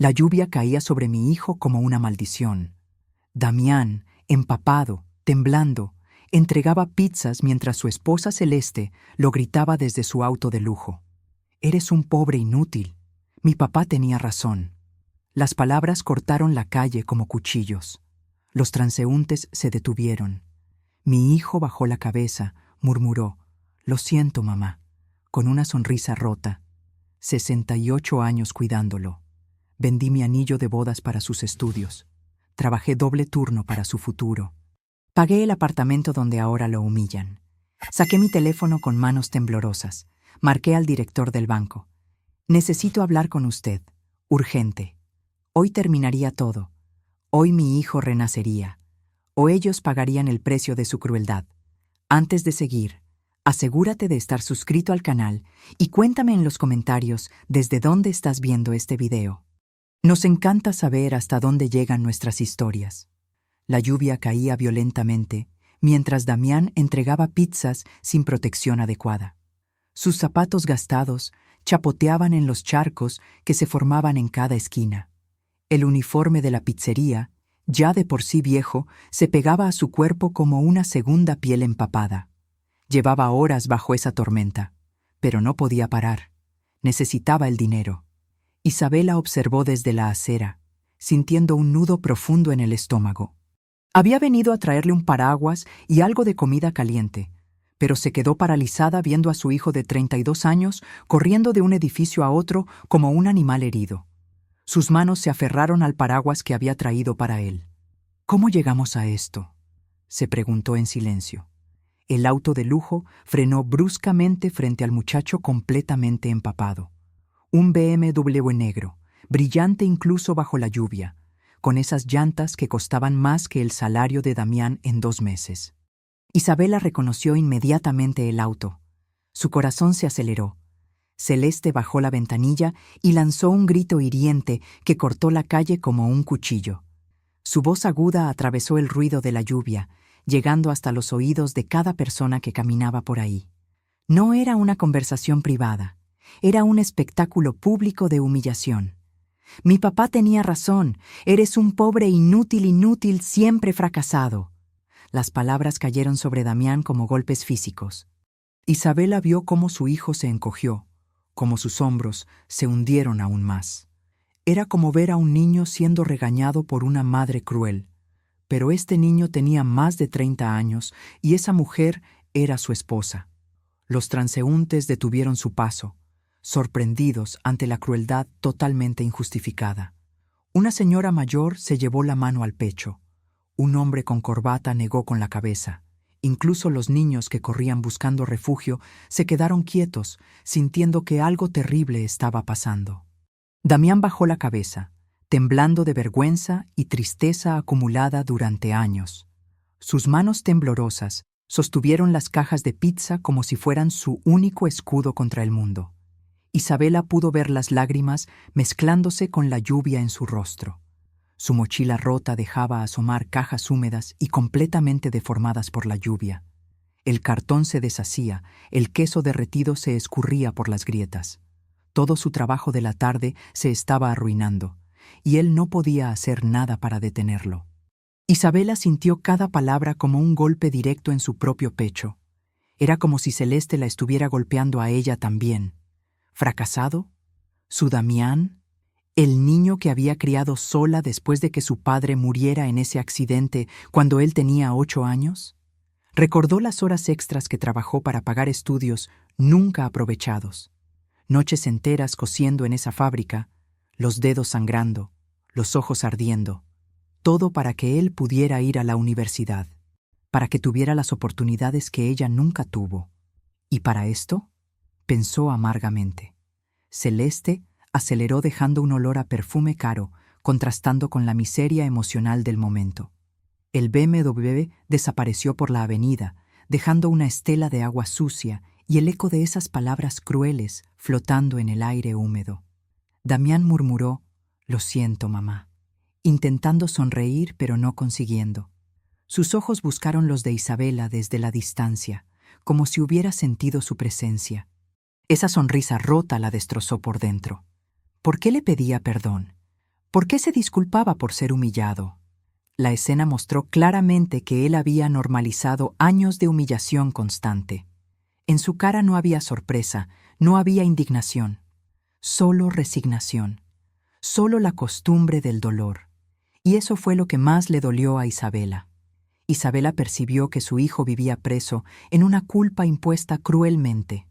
La lluvia caía sobre mi hijo como una maldición. Damián, empapado, temblando, entregaba pizzas mientras su esposa Celeste lo gritaba desde su auto de lujo. «Eres un pobre inútil». Mi papá tenía razón. Las palabras cortaron la calle como cuchillos. Los transeúntes se detuvieron. Mi hijo bajó la cabeza, murmuró: «Lo siento, mamá», con una sonrisa rota. 68 años cuidándolo. Vendí mi anillo de bodas para sus estudios. Trabajé doble turno para su futuro. Pagué el apartamento donde ahora lo humillan. Saqué mi teléfono con manos temblorosas. Marqué al director del banco. «Necesito hablar con usted. Urgente. Hoy terminaría todo. Hoy mi hijo renacería. O ellos pagarían el precio de su crueldad. Antes de seguir, asegúrate de estar suscrito al canal y cuéntame en los comentarios desde dónde estás viendo este video. Nos encanta saber hasta dónde llegan nuestras historias». La lluvia caía violentamente mientras Damián entregaba pizzas sin protección adecuada. Sus zapatos gastados chapoteaban en los charcos que se formaban en cada esquina. El uniforme de la pizzería, ya de por sí viejo, se pegaba a su cuerpo como una segunda piel empapada. Llevaba horas bajo esa tormenta, pero no podía parar. Necesitaba el dinero. Isabela observó desde la acera, sintiendo un nudo profundo en el estómago. Había venido a traerle un paraguas y algo de comida caliente, pero se quedó paralizada viendo a su hijo de 32 años corriendo de un edificio a otro como un animal herido. Sus manos se aferraron al paraguas que había traído para él. «¿Cómo llegamos a esto?», se preguntó en silencio. El auto de lujo frenó bruscamente frente al muchacho completamente empapado. Un BMW negro, brillante incluso bajo la lluvia, con esas llantas que costaban más que el salario de Damián en 2 meses. Isabela reconoció inmediatamente el auto. Su corazón se aceleró. Celeste bajó la ventanilla y lanzó un grito hiriente que cortó la calle como un cuchillo. Su voz aguda atravesó el ruido de la lluvia, llegando hasta los oídos de cada persona que caminaba por ahí. No era una conversación privada, era un espectáculo público de humillación. «Mi papá tenía razón, eres un pobre inútil, siempre fracasado». Las palabras cayeron sobre Damián como golpes físicos. Isabela vio cómo su hijo se encogió, cómo sus hombros se hundieron aún más. Era como ver a un niño siendo regañado por una madre cruel. Pero este niño tenía más de 30 años y esa mujer era su esposa. Los transeúntes detuvieron su paso, sorprendidos ante la crueldad totalmente injustificada. Una señora mayor se llevó la mano al pecho. Un hombre con corbata negó con la cabeza. Incluso los niños que corrían buscando refugio se quedaron quietos, sintiendo que algo terrible estaba pasando. Damián bajó la cabeza, temblando de vergüenza y tristeza acumulada durante años. Sus manos temblorosas sostuvieron las cajas de pizza como si fueran su único escudo contra el mundo. Isabela pudo ver las lágrimas mezclándose con la lluvia en su rostro. Su mochila rota dejaba asomar cajas húmedas y completamente deformadas por la lluvia. El cartón se deshacía, el queso derretido se escurría por las grietas. Todo su trabajo de la tarde se estaba arruinando, y él no podía hacer nada para detenerlo. Isabela sintió cada palabra como un golpe directo en su propio pecho. Era como si Celeste la estuviera golpeando a ella también. ¿Fracasado? ¿Su Damián? ¿El niño que había criado sola después de que su padre muriera en ese accidente cuando él tenía 8 años? Recordó las horas extras que trabajó para pagar estudios nunca aprovechados. Noches enteras cosiendo en esa fábrica, los dedos sangrando, los ojos ardiendo. Todo para que él pudiera ir a la universidad, para que tuviera las oportunidades que ella nunca tuvo. ¿Y para esto? Pensó amargamente. Celeste aceleró dejando un olor a perfume caro, contrastando con la miseria emocional del momento. El BMW desapareció por la avenida, dejando una estela de agua sucia y el eco de esas palabras crueles flotando en el aire húmedo. Damián murmuró: «Lo siento, mamá», intentando sonreír pero no consiguiendo. Sus ojos buscaron los de Isabela desde la distancia, como si hubiera sentido su presencia. Esa sonrisa rota la destrozó por dentro. ¿Por qué le pedía perdón? ¿Por qué se disculpaba por ser humillado? La escena mostró claramente que él había normalizado años de humillación constante. En su cara no había sorpresa, no había indignación, solo resignación, solo la costumbre del dolor. Y eso fue lo que más le dolió a Isabela. Isabela percibió que su hijo vivía preso en una culpa impuesta cruelmente.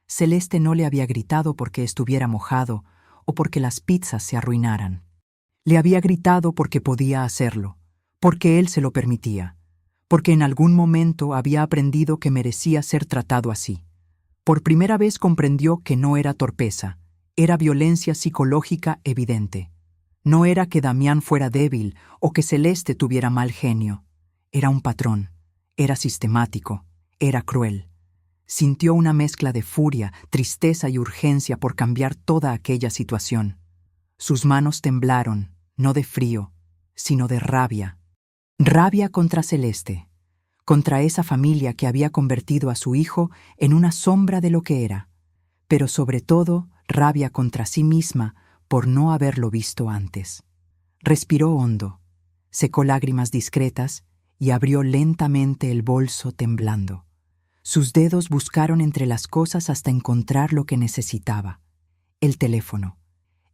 Celeste no le había gritado porque estuviera mojado o porque las pizzas se arruinaran. Le había gritado porque podía hacerlo, porque él se lo permitía, porque en algún momento había aprendido que merecía ser tratado así. Por primera vez comprendió que no era torpeza, era violencia psicológica evidente. No era que Damián fuera débil o que Celeste tuviera mal genio. Era un patrón, era sistemático, era cruel. Sintió una mezcla de furia, tristeza y urgencia por cambiar toda aquella situación. Sus manos temblaron, no de frío, sino de rabia. Rabia contra Celeste, contra esa familia que había convertido a su hijo en una sombra de lo que era, pero sobre todo rabia contra sí misma por no haberlo visto antes. Respiró hondo, secó lágrimas discretas y abrió lentamente el bolso temblando. Sus dedos buscaron entre las cosas hasta encontrar lo que necesitaba. El teléfono.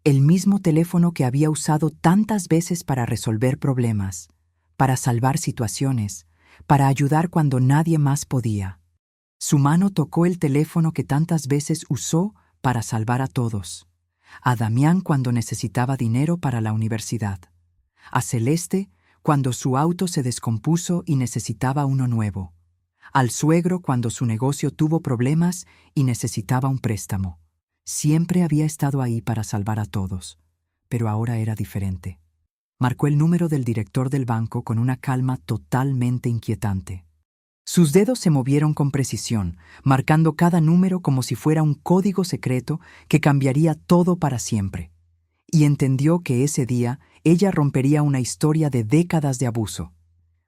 El mismo teléfono que había usado tantas veces para resolver problemas, para salvar situaciones, para ayudar cuando nadie más podía. Su mano tocó el teléfono que tantas veces usó para salvar a todos. A Damián cuando necesitaba dinero para la universidad. A Celeste cuando su auto se descompuso y necesitaba uno nuevo. Al suegro cuando su negocio tuvo problemas y necesitaba un préstamo. Siempre había estado ahí para salvar a todos, pero ahora era diferente. Marcó el número del director del banco con una calma totalmente inquietante. Sus dedos se movieron con precisión, marcando cada número como si fuera un código secreto que cambiaría todo para siempre. Y entendió que ese día ella rompería una historia de décadas de abuso.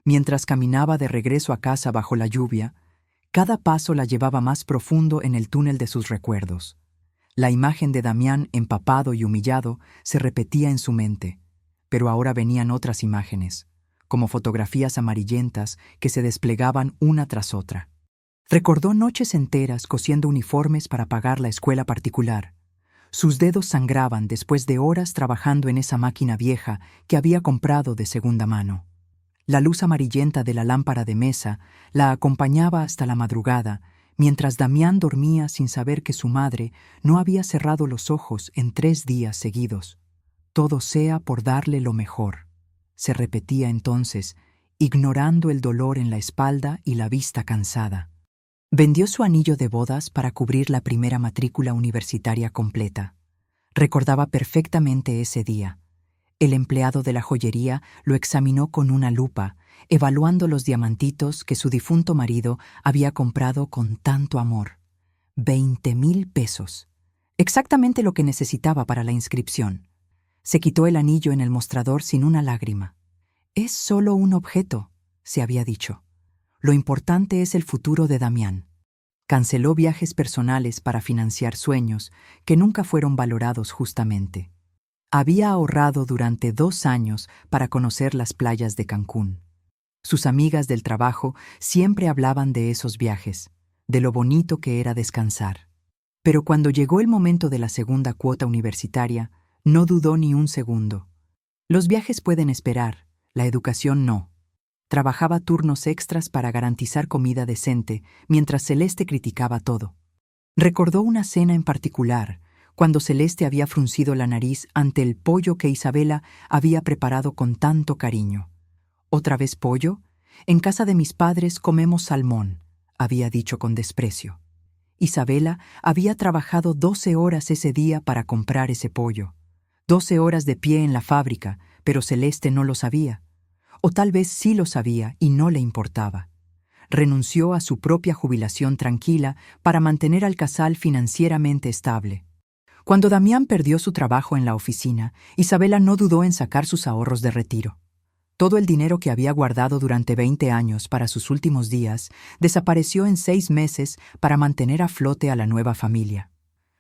Mientras caminaba de regreso a casa bajo la lluvia, cada paso la llevaba más profundo en el túnel de sus recuerdos. La imagen de Damián empapado y humillado se repetía en su mente, pero ahora venían otras imágenes, como fotografías amarillentas que se desplegaban una tras otra. Recordó noches enteras cosiendo uniformes para pagar la escuela particular. Sus dedos sangraban después de horas trabajando en esa máquina vieja que había comprado de segunda mano. La luz amarillenta de la lámpara de mesa la acompañaba hasta la madrugada, mientras Damián dormía sin saber que su madre no había cerrado los ojos en 3 días seguidos. Todo sea por darle lo mejor, se repetía entonces, ignorando el dolor en la espalda y la vista cansada. Vendió su anillo de bodas para cubrir la primera matrícula universitaria completa. Recordaba perfectamente ese día. El empleado de la joyería lo examinó con una lupa, evaluando los diamantitos que su difunto marido había comprado con tanto amor. 20,000 pesos. Exactamente lo que necesitaba para la inscripción. Se quitó el anillo en el mostrador sin una lágrima. Es solo un objeto, se había dicho. Lo importante es el futuro de Damián. Canceló viajes personales para financiar sueños que nunca fueron valorados justamente. Había ahorrado durante 2 años para conocer las playas de Cancún. Sus amigas del trabajo siempre hablaban de esos viajes, de lo bonito que era descansar. Pero cuando llegó el momento de la segunda cuota universitaria, no dudó ni un segundo. Los viajes pueden esperar, la educación no. Trabajaba turnos extras para garantizar comida decente, mientras Celeste criticaba todo. Recordó una cena en particular, cuando Celeste había fruncido la nariz ante el pollo que Isabela había preparado con tanto cariño. ¿Otra vez pollo? En casa de mis padres comemos salmón, había dicho con desprecio. Isabela había trabajado 12 horas ese día para comprar ese pollo. 12 horas de pie en la fábrica, pero Celeste no lo sabía. O tal vez sí lo sabía y no le importaba. Renunció a su propia jubilación tranquila para mantener al casal financieramente estable. Cuando Damián perdió su trabajo en la oficina, Isabela no dudó en sacar sus ahorros de retiro. Todo el dinero que había guardado durante 20 años para sus últimos días desapareció en 6 meses para mantener a flote a la nueva familia.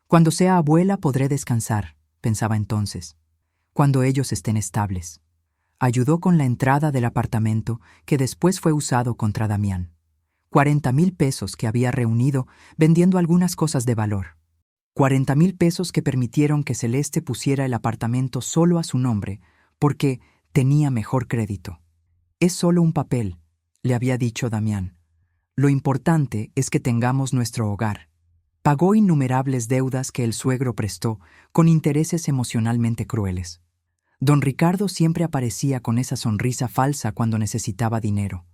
Cuando sea abuela podré descansar, pensaba entonces. cuando ellos estén estables. Ayudó con la entrada del apartamento que después fue usado contra Damián. 40,000 pesos que había reunido vendiendo algunas cosas de valor. 40,000 pesos que permitieron que Celeste pusiera el apartamento solo a su nombre porque tenía mejor crédito. Es solo un papel, le había dicho Damián. Lo importante es que tengamos nuestro hogar. Pagó innumerables deudas que el suegro prestó con intereses emocionalmente crueles. Don Ricardo siempre aparecía con esa sonrisa falsa cuando necesitaba dinero.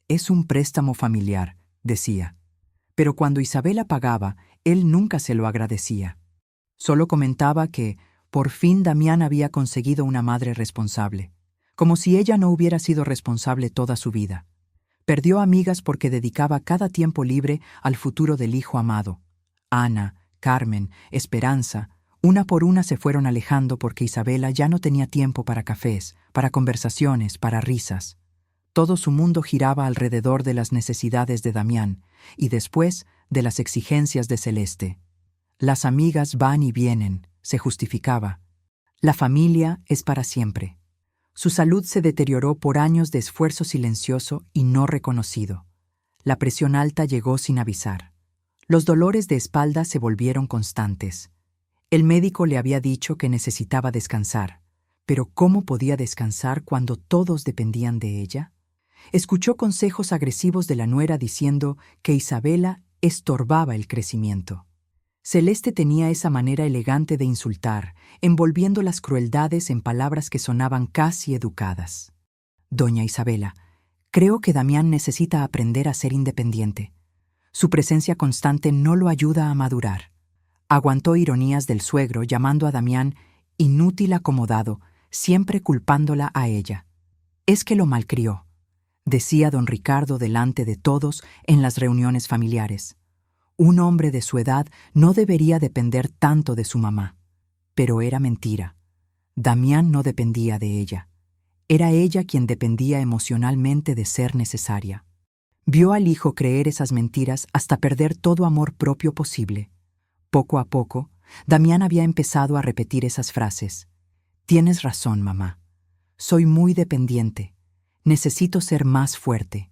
Es un préstamo familiar, decía. Pero cuando Isabela pagaba, él nunca se lo agradecía. Solo comentaba que, por fin Damián había conseguido una madre responsable, como si ella no hubiera sido responsable toda su vida. Perdió amigas porque dedicaba cada tiempo libre al futuro del hijo amado. Ana, Carmen, Esperanza, una por una se fueron alejando porque Isabela ya no tenía tiempo para cafés, para conversaciones, para risas. Todo su mundo giraba alrededor de las necesidades de Damián y después de las exigencias de Celeste. Las amigas van y vienen, se justificaba. La familia es para siempre. Su salud se deterioró por años de esfuerzo silencioso y no reconocido. La presión alta llegó sin avisar. Los dolores de espalda se volvieron constantes. El médico le había dicho que necesitaba descansar, pero ¿cómo podía descansar cuando todos dependían de ella? Escuchó consejos agresivos de la nuera diciendo que Isabela estorbaba el crecimiento. Celeste tenía esa manera elegante de insultar, envolviendo las crueldades en palabras que sonaban casi educadas. Doña Isabela, creo que Damián necesita aprender a ser independiente. Su presencia constante no lo ayuda a madurar. Aguantó ironías del suegro llamando a Damián inútil acomodado, siempre culpándola a ella. Es que lo malcrió, decía don Ricardo delante de todos en las reuniones familiares. Un hombre de su edad no debería depender tanto de su mamá. Pero era mentira. Damián no dependía de ella. Era ella quien dependía emocionalmente de ser necesaria. Vio al hijo creer esas mentiras hasta perder todo amor propio posible. Poco a poco, Damián había empezado a repetir esas frases. Tienes razón, mamá. Soy muy dependiente. Necesito ser más fuerte.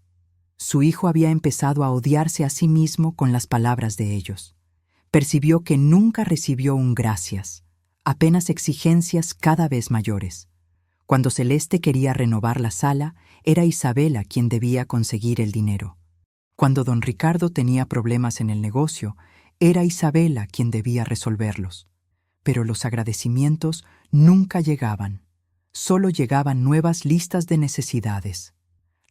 Su hijo había empezado a odiarse a sí mismo con las palabras de ellos. Percibió que nunca recibió un gracias, apenas exigencias cada vez mayores. Cuando Celeste quería renovar la sala, era Isabela quien debía conseguir el dinero. Cuando don Ricardo tenía problemas en el negocio, era Isabela quien debía resolverlos. Pero los agradecimientos nunca llegaban. Solo llegaban nuevas listas de necesidades.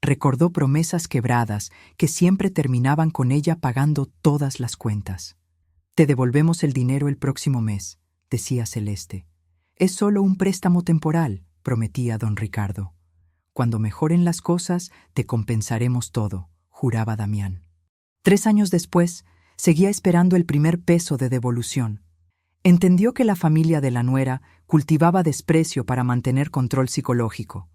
Recordó promesas quebradas que siempre terminaban con ella pagando todas las cuentas. Te devolvemos el dinero el próximo mes, decía Celeste. Es solo un préstamo temporal, prometía don Ricardo. Cuando mejoren las cosas, te compensaremos todo, juraba Damián. 3 años después, seguía esperando el primer peso de devolución. Entendió que la familia de la nuera cultivaba desprecio para mantener control psicológico.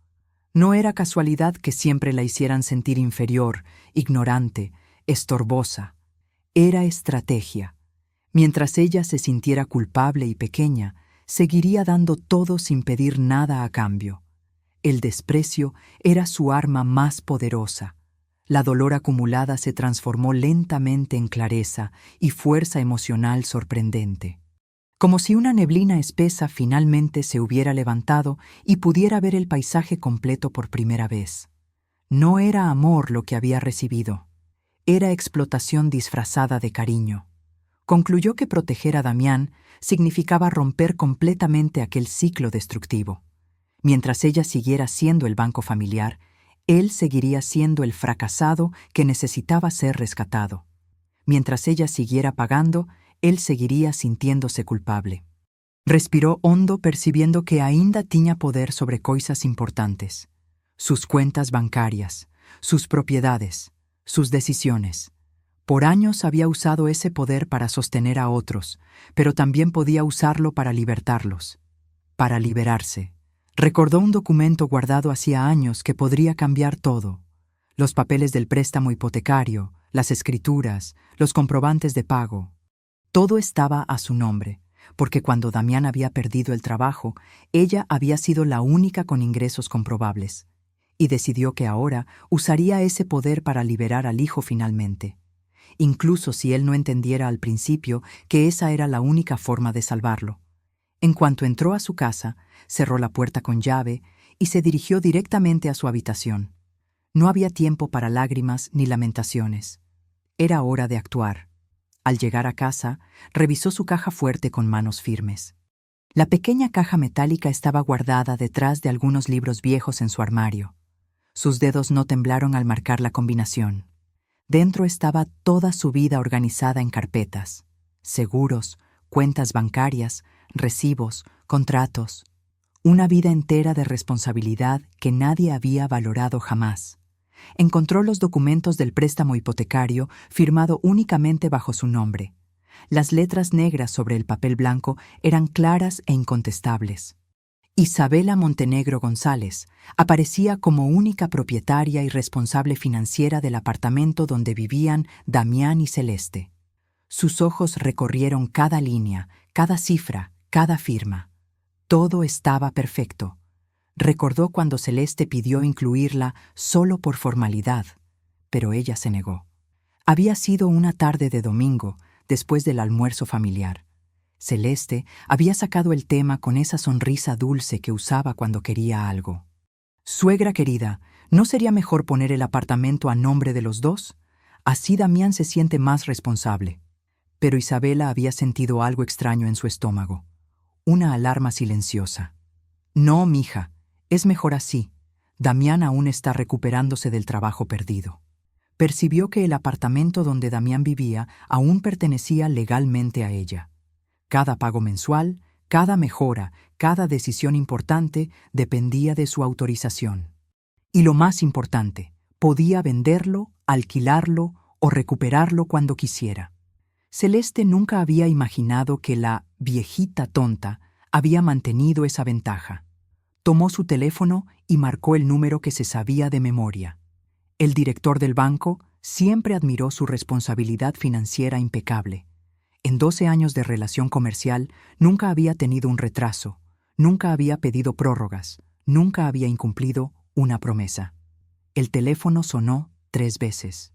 No era casualidad que siempre la hicieran sentir inferior, ignorante, estorbosa. Era estrategia. Mientras ella se sintiera culpable y pequeña, seguiría dando todo sin pedir nada a cambio. El desprecio era su arma más poderosa. La dolor acumulada se transformó lentamente en clareza y fuerza emocional sorprendente. Como si una neblina espesa finalmente se hubiera levantado y pudiera ver el paisaje completo por primera vez. No era amor lo que había recibido. Era explotación disfrazada de cariño. Concluyó que proteger a Damián significaba romper completamente aquel ciclo destructivo. Mientras ella siguiera siendo el banco familiar, él seguiría siendo el fracasado que necesitaba ser rescatado. Mientras ella siguiera pagando, él seguiría sintiéndose culpable. Respiró hondo percibiendo que aínda tiña poder sobre coisas importantes. Sus cuentas bancarias, sus propiedades, sus decisiones. Por años había usado ese poder para sostener a otros, pero también podía usarlo para libertarlos. Para liberarse. Recordó un documento guardado hacía años que podría cambiar todo. Los papeles del préstamo hipotecario, las escrituras, los comprobantes de pago. Todo estaba a su nombre, porque cuando Damián había perdido el trabajo, ella había sido la única con ingresos comprobables, y decidió que ahora usaría ese poder para liberar al hijo finalmente, incluso si él no entendiera al principio que esa era la única forma de salvarlo. En cuanto entró a su casa, cerró la puerta con llave y se dirigió directamente a su habitación. No había tiempo para lágrimas ni lamentaciones. Era hora de actuar. Al llegar a casa, revisó su caja fuerte con manos firmes. La pequeña caja metálica estaba guardada detrás de algunos libros viejos en su armario. Sus dedos no temblaron al marcar la combinación. Dentro estaba toda su vida organizada en carpetas, seguros, cuentas bancarias, recibos, contratos. Una vida entera de responsabilidad que nadie había valorado jamás. Encontró los documentos del préstamo hipotecario firmado únicamente bajo su nombre. Las letras negras sobre el papel blanco eran claras e incontestables. Isabela Montenegro González aparecía como única propietaria y responsable financiera del apartamento donde vivían Damián y Celeste. Sus ojos recorrieron cada línea, cada cifra, cada firma. Todo estaba perfecto. Recordó cuando Celeste pidió incluirla solo por formalidad, pero ella se negó. Había sido una tarde de domingo, después del almuerzo familiar. Celeste había sacado el tema con esa sonrisa dulce que usaba cuando quería algo. «Suegra querida, ¿no sería mejor poner el apartamento a nombre de los dos? Así Damián se siente más responsable». Pero Isabela había sentido algo extraño en su estómago. Una alarma silenciosa. «No, mija, es mejor así. Damián aún está recuperándose del trabajo perdido». Percibió que el apartamento donde Damián vivía aún pertenecía legalmente a ella. Cada pago mensual, cada mejora, cada decisión importante dependía de su autorización. Y lo más importante, podía venderlo, alquilarlo o recuperarlo cuando quisiera. Celeste nunca había imaginado que la viejita tonta había mantenido esa ventaja. Tomó su teléfono y marcó el número que se sabía de memoria. El director del banco siempre admiró su responsabilidad financiera impecable. En 12 años de relación comercial, nunca había tenido un retraso, nunca había pedido prórrogas, nunca había incumplido una promesa. El teléfono sonó 3 veces.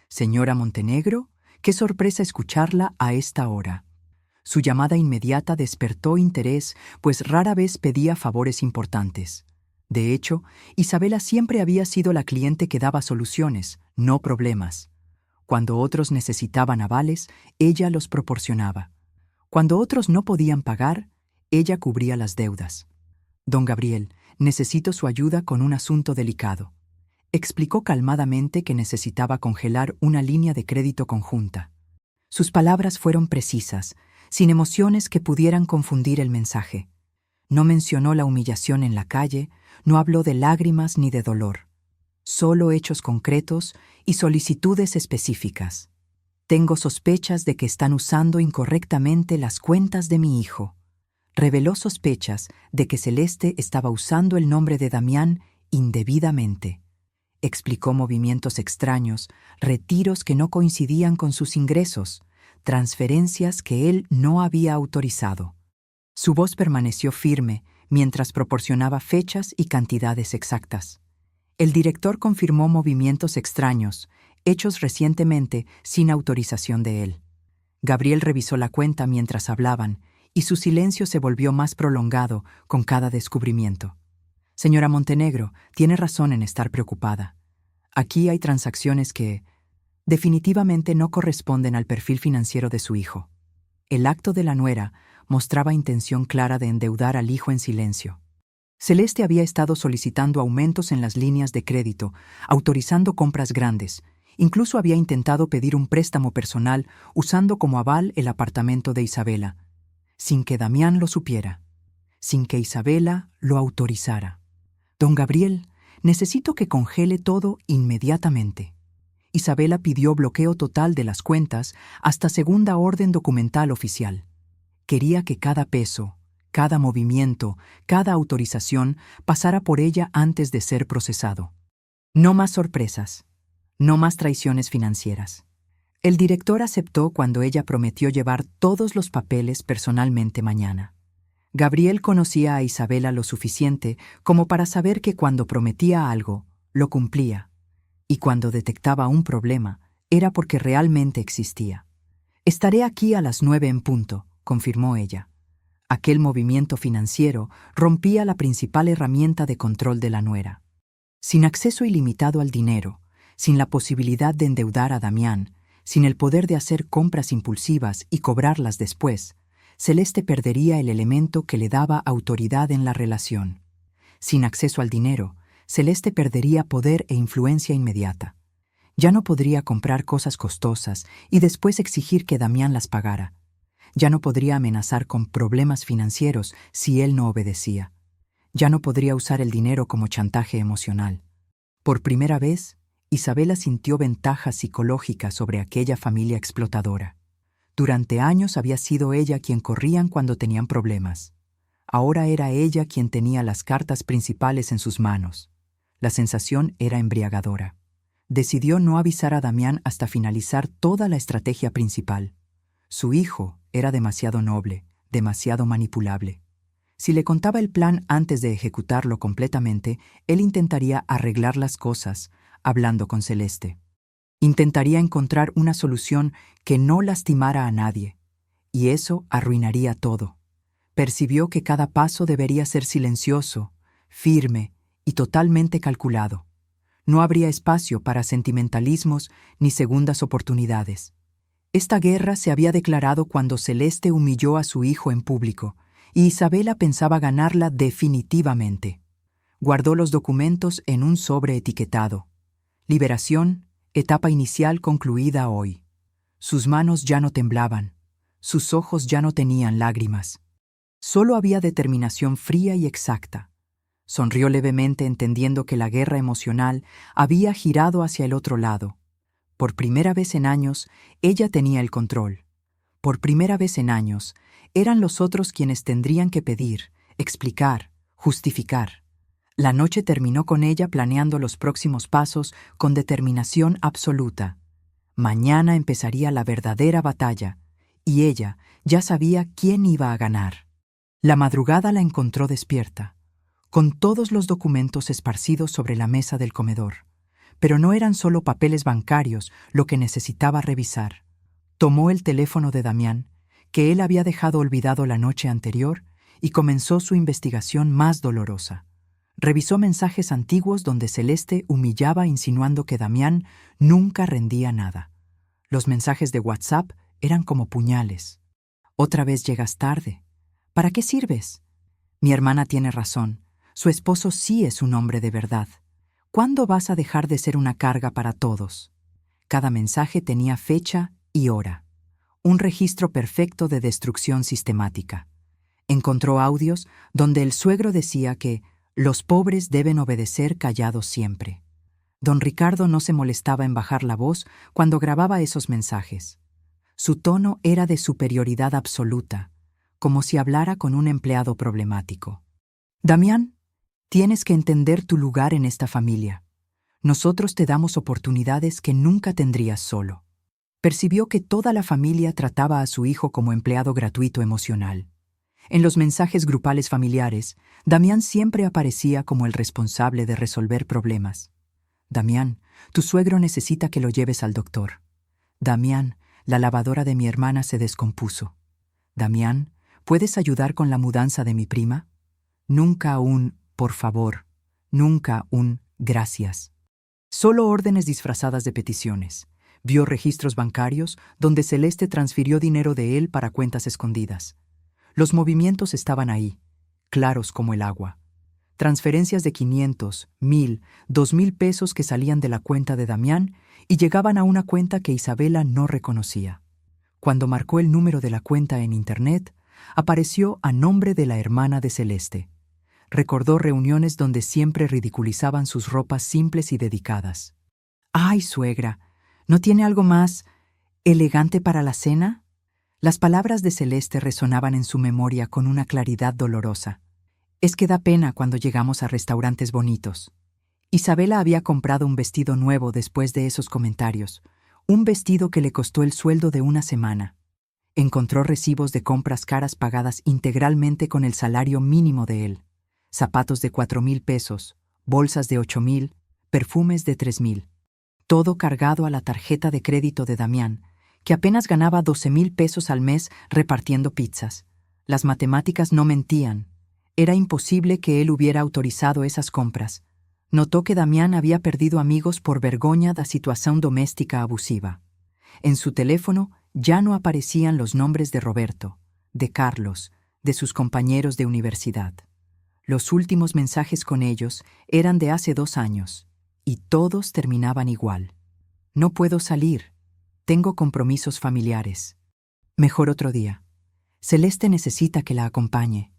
«Señora Montenegro, qué sorpresa escucharla a esta hora». Su llamada inmediata despertó interés, pues rara vez pedía favores importantes. De hecho, Isabela siempre había sido la cliente que daba soluciones, no problemas. Cuando otros necesitaban avales, ella los proporcionaba. Cuando otros no podían pagar, ella cubría las deudas. «Don Gabriel, necesito su ayuda con un asunto delicado». Explicó calmadamente que necesitaba congelar una línea de crédito conjunta. Sus palabras fueron precisas, sin emociones que pudieran confundir el mensaje. No mencionó la humillación en la calle, no habló de lágrimas ni de dolor. Solo hechos concretos y solicitudes específicas. «Tengo sospechas de que están usando incorrectamente las cuentas de mi hijo». Reveló sospechas de que Celeste estaba usando el nombre de Damián indebidamente. Explicó movimientos extraños, retiros que no coincidían con sus ingresos, transferencias que él no había autorizado. Su voz permaneció firme mientras proporcionaba fechas y cantidades exactas. El director confirmó movimientos extraños, hechos recientemente sin autorización de él. Gabriel revisó la cuenta mientras hablaban, y su silencio se volvió más prolongado con cada descubrimiento. «Señora Montenegro, tiene razón en estar preocupada. Aquí hay transacciones que definitivamente no corresponden al perfil financiero de su hijo». El acto de la nuera mostraba intención clara de endeudar al hijo en silencio. Celeste había estado solicitando aumentos en las líneas de crédito, autorizando compras grandes. Incluso había intentado pedir un préstamo personal usando como aval el apartamento de Isabela, sin que Damián lo supiera, sin que Isabela lo autorizara. «Don Gabriel, necesito que congele todo inmediatamente». Isabela pidió bloqueo total de las cuentas hasta segunda orden documental oficial. Quería que cada peso, cada movimiento, cada autorización pasara por ella antes de ser procesado. No más sorpresas, no más traiciones financieras. El director aceptó cuando ella prometió llevar todos los papeles personalmente mañana. Gabriel conocía a Isabela lo suficiente como para saber que cuando prometía algo, lo cumplía, y cuando detectaba un problema, era porque realmente existía. «Estaré aquí a las 9 en punto», confirmó ella. Aquel movimiento financiero rompía la principal herramienta de control de la nuera. Sin acceso ilimitado al dinero, sin la posibilidad de endeudar a Damián, sin el poder de hacer compras impulsivas y cobrarlas después, Celeste perdería el elemento que le daba autoridad en la relación. Sin acceso al dinero, Celeste perdería poder e influencia inmediata. Ya no podría comprar cosas costosas y después exigir que Damián las pagara. Ya no podría amenazar con problemas financieros si él no obedecía. Ya no podría usar el dinero como chantaje emocional. Por primera vez, Isabela sintió ventajas psicológicas sobre aquella familia explotadora. Durante años había sido ella quien corrían cuando tenían problemas. Ahora era ella quien tenía las cartas principales en sus manos. La sensación era embriagadora. Decidió no avisar a Damián hasta finalizar toda la estrategia principal. Su hijo era demasiado noble, demasiado manipulable. Si le contaba el plan antes de ejecutarlo completamente, él intentaría arreglar las cosas, hablando con Celeste. Intentaría encontrar una solución que no lastimara a nadie, y eso arruinaría todo. Percibió que cada paso debería ser silencioso, firme y totalmente calculado. No habría espacio para sentimentalismos ni segundas oportunidades. Esta guerra se había declarado cuando Celeste humilló a su hijo en público, y Isabela pensaba ganarla definitivamente. Guardó los documentos en un sobre etiquetado. Liberación, etapa inicial concluida hoy. Sus manos ya no temblaban, sus ojos ya no tenían lágrimas. Solo había determinación fría y exacta. Sonrió levemente entendiendo que la guerra emocional había girado hacia el otro lado. Por primera vez en años, ella tenía el control. Por primera vez en años, eran los otros quienes tendrían que pedir, explicar, justificar. La noche terminó con ella planeando los próximos pasos con determinación absoluta. Mañana empezaría la verdadera batalla, y ella ya sabía quién iba a ganar. La madrugada la encontró despierta, con todos los documentos esparcidos sobre la mesa del comedor. Pero no eran solo papeles bancarios lo que necesitaba revisar. Tomó el teléfono de Damián, que él había dejado olvidado la noche anterior, y comenzó su investigación más dolorosa. Revisó mensajes antiguos donde Celeste humillaba insinuando que Damián nunca rendía nada. Los mensajes de WhatsApp eran como puñales. «Otra vez llegas tarde. ¿Para qué sirves? Mi hermana tiene razón. Su esposo sí es un hombre de verdad. ¿Cuándo vas a dejar de ser una carga para todos?» Cada mensaje tenía fecha y hora. Un registro perfecto de destrucción sistemática. Encontró audios donde el suegro decía que los pobres deben obedecer callados siempre. Don Ricardo no se molestaba en bajar la voz cuando grababa esos mensajes. Su tono era de superioridad absoluta, como si hablara con un empleado problemático. «Damián, tienes que entender tu lugar en esta familia. Nosotros te damos oportunidades que nunca tendrías solo». Percibió que toda la familia trataba a su hijo como empleado gratuito emocional. En los mensajes grupales familiares, Damián siempre aparecía como el responsable de resolver problemas. «Damián, tu suegro necesita que lo lleves al doctor». «Damián, la lavadora de mi hermana se descompuso». «Damián, ¿puedes ayudar con la mudanza de mi prima?» Nunca un «por favor», nunca un «gracias». Solo órdenes disfrazadas de peticiones. Vio registros bancarios donde Celeste transfirió dinero de él para cuentas escondidas. Los movimientos estaban ahí, claros como el agua. Transferencias de 500, 1000, 2000 pesos que salían de la cuenta de Damián y llegaban a una cuenta que Isabela no reconocía. Cuando marcó el número de la cuenta en Internet, apareció a nombre de la hermana de Celeste. Recordó reuniones donde siempre ridiculizaban sus ropas simples y dedicadas. «Ay, suegra, ¿no tiene algo más elegante para la cena?» Las palabras de Celeste resonaban en su memoria con una claridad dolorosa. «Es que da pena cuando llegamos a restaurantes bonitos». Isabela había comprado un vestido nuevo después de esos comentarios, Un vestido que le costó el sueldo de una semana. Encontró recibos de compras caras pagadas integralmente con el salario mínimo de él. Zapatos de 4,000 pesos, bolsas de 8,000, perfumes de 3,000. Todo cargado a la tarjeta de crédito de Damián, que apenas ganaba 12,000 pesos al mes repartiendo pizzas. Las matemáticas no mentían. Era imposible que él hubiera autorizado esas compras. Notó que Damián había perdido amigos por vergoña da situación doméstica abusiva. En su teléfono ya no aparecían los nombres de Roberto, de Carlos, de sus compañeros de universidad. Los últimos mensajes con ellos eran de hace 2 años, y todos terminaban igual. No puedo salir. Tengo compromisos familiares. Mejor otro día. Celeste necesita que la acompañe.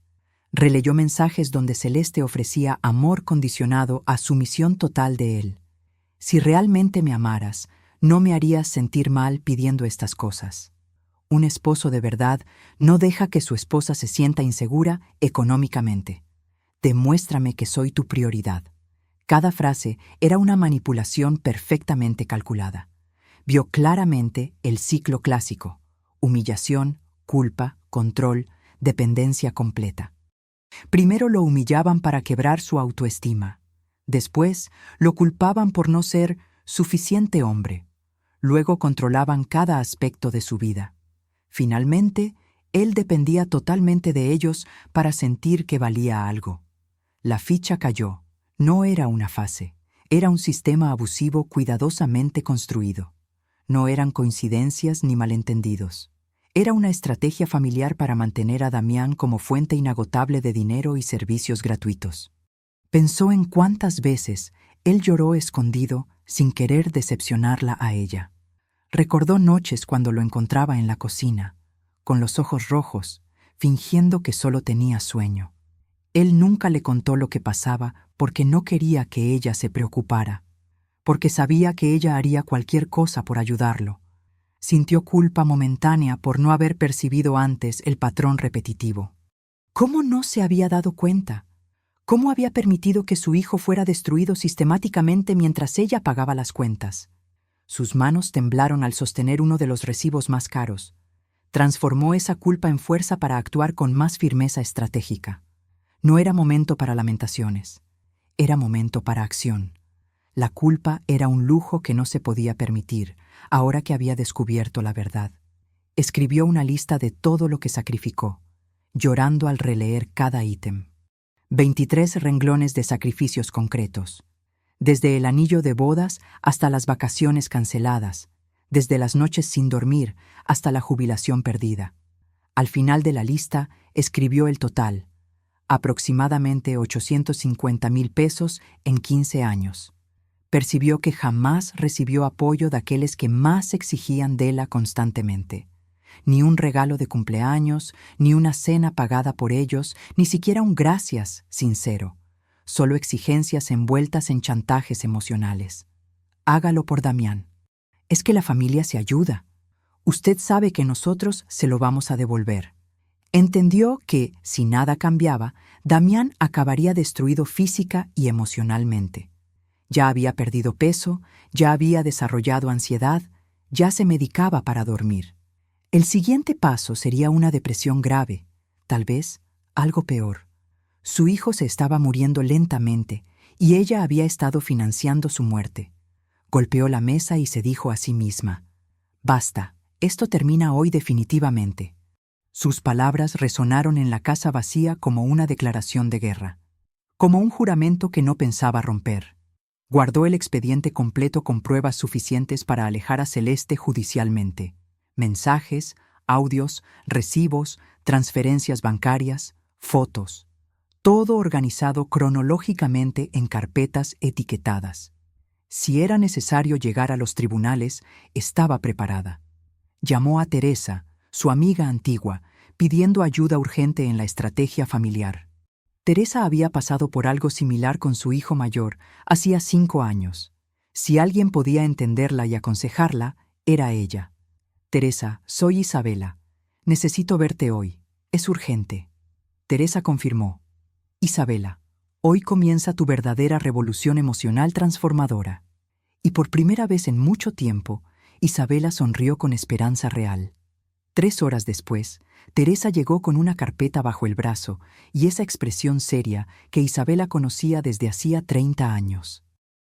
Releyó mensajes donde Celeste ofrecía amor condicionado a sumisión total de él. Si realmente me amaras, no me harías sentir mal pidiendo estas cosas. Un esposo de verdad no deja que su esposa se sienta insegura económicamente. Demuéstrame que soy tu prioridad. Cada frase era una manipulación perfectamente calculada. Vio claramente el ciclo clásico: humillación, culpa, control, dependencia completa. Primero lo humillaban para quebrar su autoestima. Después lo culpaban por no ser suficiente hombre. Luego controlaban cada aspecto de su vida. Finalmente, él dependía totalmente de ellos para sentir que valía algo. La ficha cayó. No era una fase. Era un sistema abusivo cuidadosamente construido. No eran coincidencias ni malentendidos. Era una estrategia familiar para mantener a Damián como fuente inagotable de dinero y servicios gratuitos. Pensó en cuántas veces él lloró escondido sin querer decepcionarla a ella. Recordó noches cuando lo encontraba en la cocina, con los ojos rojos, fingiendo que solo tenía sueño. Él nunca le contó lo que pasaba porque no quería que ella se preocupara, porque sabía que ella haría cualquier cosa por ayudarlo. Sintió culpa momentánea por no haber percibido antes el patrón repetitivo. ¿Cómo no se había dado cuenta? ¿Cómo había permitido que su hijo fuera destruido sistemáticamente mientras ella pagaba las cuentas? Sus manos temblaron al sostener uno de los recibos más caros. Transformó esa culpa en fuerza para actuar con más firmeza estratégica. No era momento para lamentaciones. Era momento para acción. La culpa era un lujo que no se podía permitir, ahora que había descubierto la verdad. Escribió una lista de todo lo que sacrificó, llorando al releer cada ítem. 23 renglones de sacrificios concretos. Desde el anillo de bodas hasta las vacaciones canceladas, desde las noches sin dormir hasta la jubilación perdida. Al final de la lista escribió el total, aproximadamente 850,000 pesos en 15 años. Percibió que jamás recibió apoyo de aquellos que más exigían de ella constantemente. Ni un regalo de cumpleaños, ni una cena pagada por ellos, ni siquiera un gracias sincero. Solo exigencias envueltas en chantajes emocionales. Hágalo por Damián. Es que la familia se ayuda. Usted sabe que nosotros se lo vamos a devolver. Entendió que, si nada cambiaba, Damián acabaría destruido física y emocionalmente. Ya había perdido peso, ya había desarrollado ansiedad, ya se medicaba para dormir. El siguiente paso sería una depresión grave, tal vez algo peor. Su hijo se estaba muriendo lentamente y ella había estado financiando su muerte. Golpeó la mesa y se dijo a sí misma: «Basta, esto termina hoy definitivamente». Sus palabras resonaron en la casa vacía como una declaración de guerra, como un juramento que no pensaba romper. Guardó el expediente completo con pruebas suficientes para alejar a Celeste judicialmente. Mensajes, audios, recibos, transferencias bancarias, fotos. Todo organizado cronológicamente en carpetas etiquetadas. Si era necesario llegar a los tribunales, estaba preparada. Llamó a Teresa, su amiga antigua, pidiendo ayuda urgente en la estrategia familiar. Teresa había pasado por algo similar con su hijo mayor hacía 5 años. Si alguien podía entenderla y aconsejarla, era ella. «Teresa, soy Isabela. Necesito verte hoy. Es urgente». Teresa confirmó: «Isabela, hoy comienza tu verdadera revolución emocional transformadora». Y por primera vez en mucho tiempo, Isabela sonrió con esperanza real. 3 horas después, Teresa llegó con una carpeta bajo el brazo y esa expresión seria que Isabela conocía desde hacía 30 años.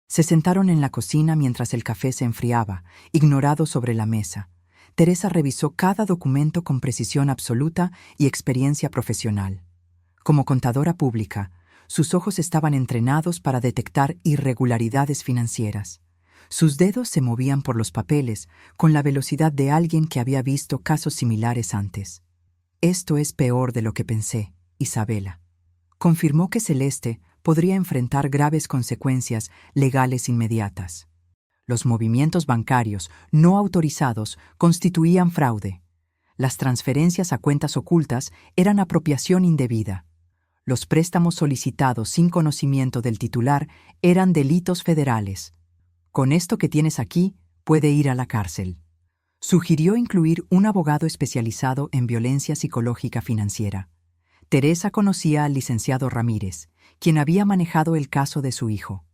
Se sentaron en la cocina mientras el café se enfriaba, ignorado sobre la mesa. Teresa revisó cada documento con precisión absoluta y experiencia profesional. Como contadora pública, sus ojos estaban entrenados para detectar irregularidades financieras. Sus dedos se movían por los papeles con la velocidad de alguien que había visto casos similares antes. Esto es peor de lo que pensé, Isabela. Confirmó que Celeste podría enfrentar graves consecuencias legales inmediatas. Los movimientos bancarios no autorizados constituían fraude. Las transferencias a cuentas ocultas eran apropiación indebida. Los préstamos solicitados sin conocimiento del titular eran delitos federales. Con esto que tienes aquí, puede ir a la cárcel. Sugirió incluir un abogado especializado en violencia psicológica financiera. Teresa conocía al licenciado Ramírez, quien había manejado el caso de su hijo.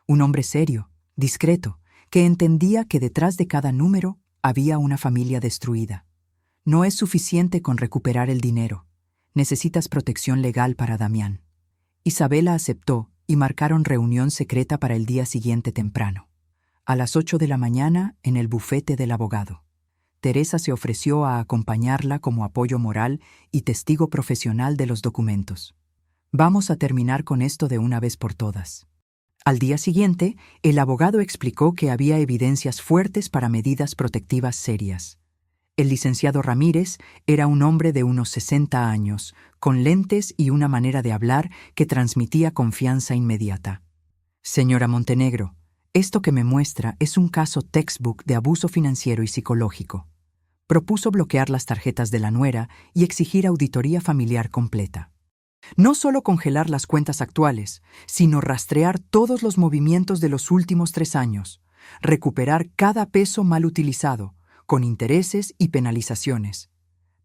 Un hombre serio, discreto, que entendía que detrás de cada número había una familia destruida. No es suficiente con recuperar el dinero. Necesitas protección legal para Damián. Isabela aceptó y marcaron reunión secreta para el día siguiente temprano. A las 8 de la mañana, en el bufete del abogado. Teresa se ofreció a acompañarla como apoyo moral y testigo profesional de los documentos. Vamos a terminar con esto de una vez por todas. Al día siguiente, el abogado explicó que había evidencias fuertes para medidas protectivas serias. El licenciado Ramírez era un hombre de unos 60 años, con lentes y una manera de hablar que transmitía confianza inmediata. Señora Montenegro, esto que me muestra es un caso textbook de abuso financiero y psicológico. Propuso bloquear las tarjetas de la nuera y exigir auditoría familiar completa. No solo congelar las cuentas actuales, sino rastrear todos los movimientos de los últimos 3 años, recuperar cada peso mal utilizado, con intereses y penalizaciones.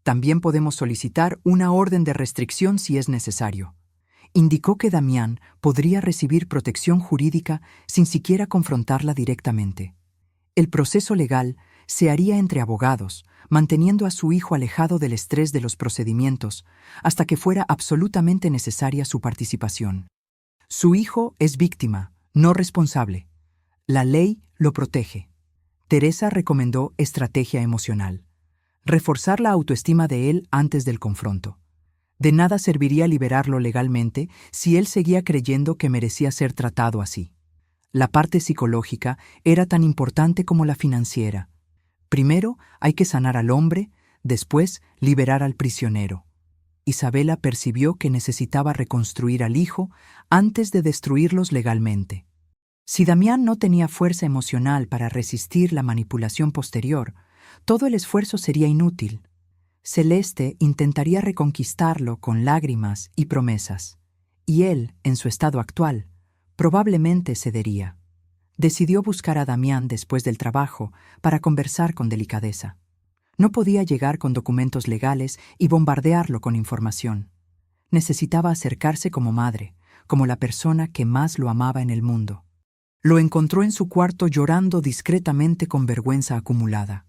También podemos solicitar una orden de restricción si es necesario. Indicó que Damián podría recibir protección jurídica sin siquiera confrontarla directamente. El proceso legal se haría entre abogados, manteniendo a su hijo alejado del estrés de los procedimientos hasta que fuera absolutamente necesaria su participación. Su hijo es víctima, no responsable. La ley lo protege. Teresa recomendó estrategia emocional. Reforzar la autoestima de él antes del confronto. De nada serviría liberarlo legalmente si él seguía creyendo que merecía ser tratado así. La parte psicológica era tan importante como la financiera. Primero hay que sanar al hombre, después liberar al prisionero. Isabela percibió que necesitaba reconstruir al hijo antes de destruirlos legalmente. Si Damián no tenía fuerza emocional para resistir la manipulación posterior, todo el esfuerzo sería inútil. Celeste intentaría reconquistarlo con lágrimas y promesas, y él, en su estado actual, probablemente cedería. Decidió buscar a Damián después del trabajo para conversar con delicadeza. No podía llegar con documentos legales y bombardearlo con información. Necesitaba acercarse como madre, como la persona que más lo amaba en el mundo. Lo encontró en su cuarto llorando discretamente con vergüenza acumulada.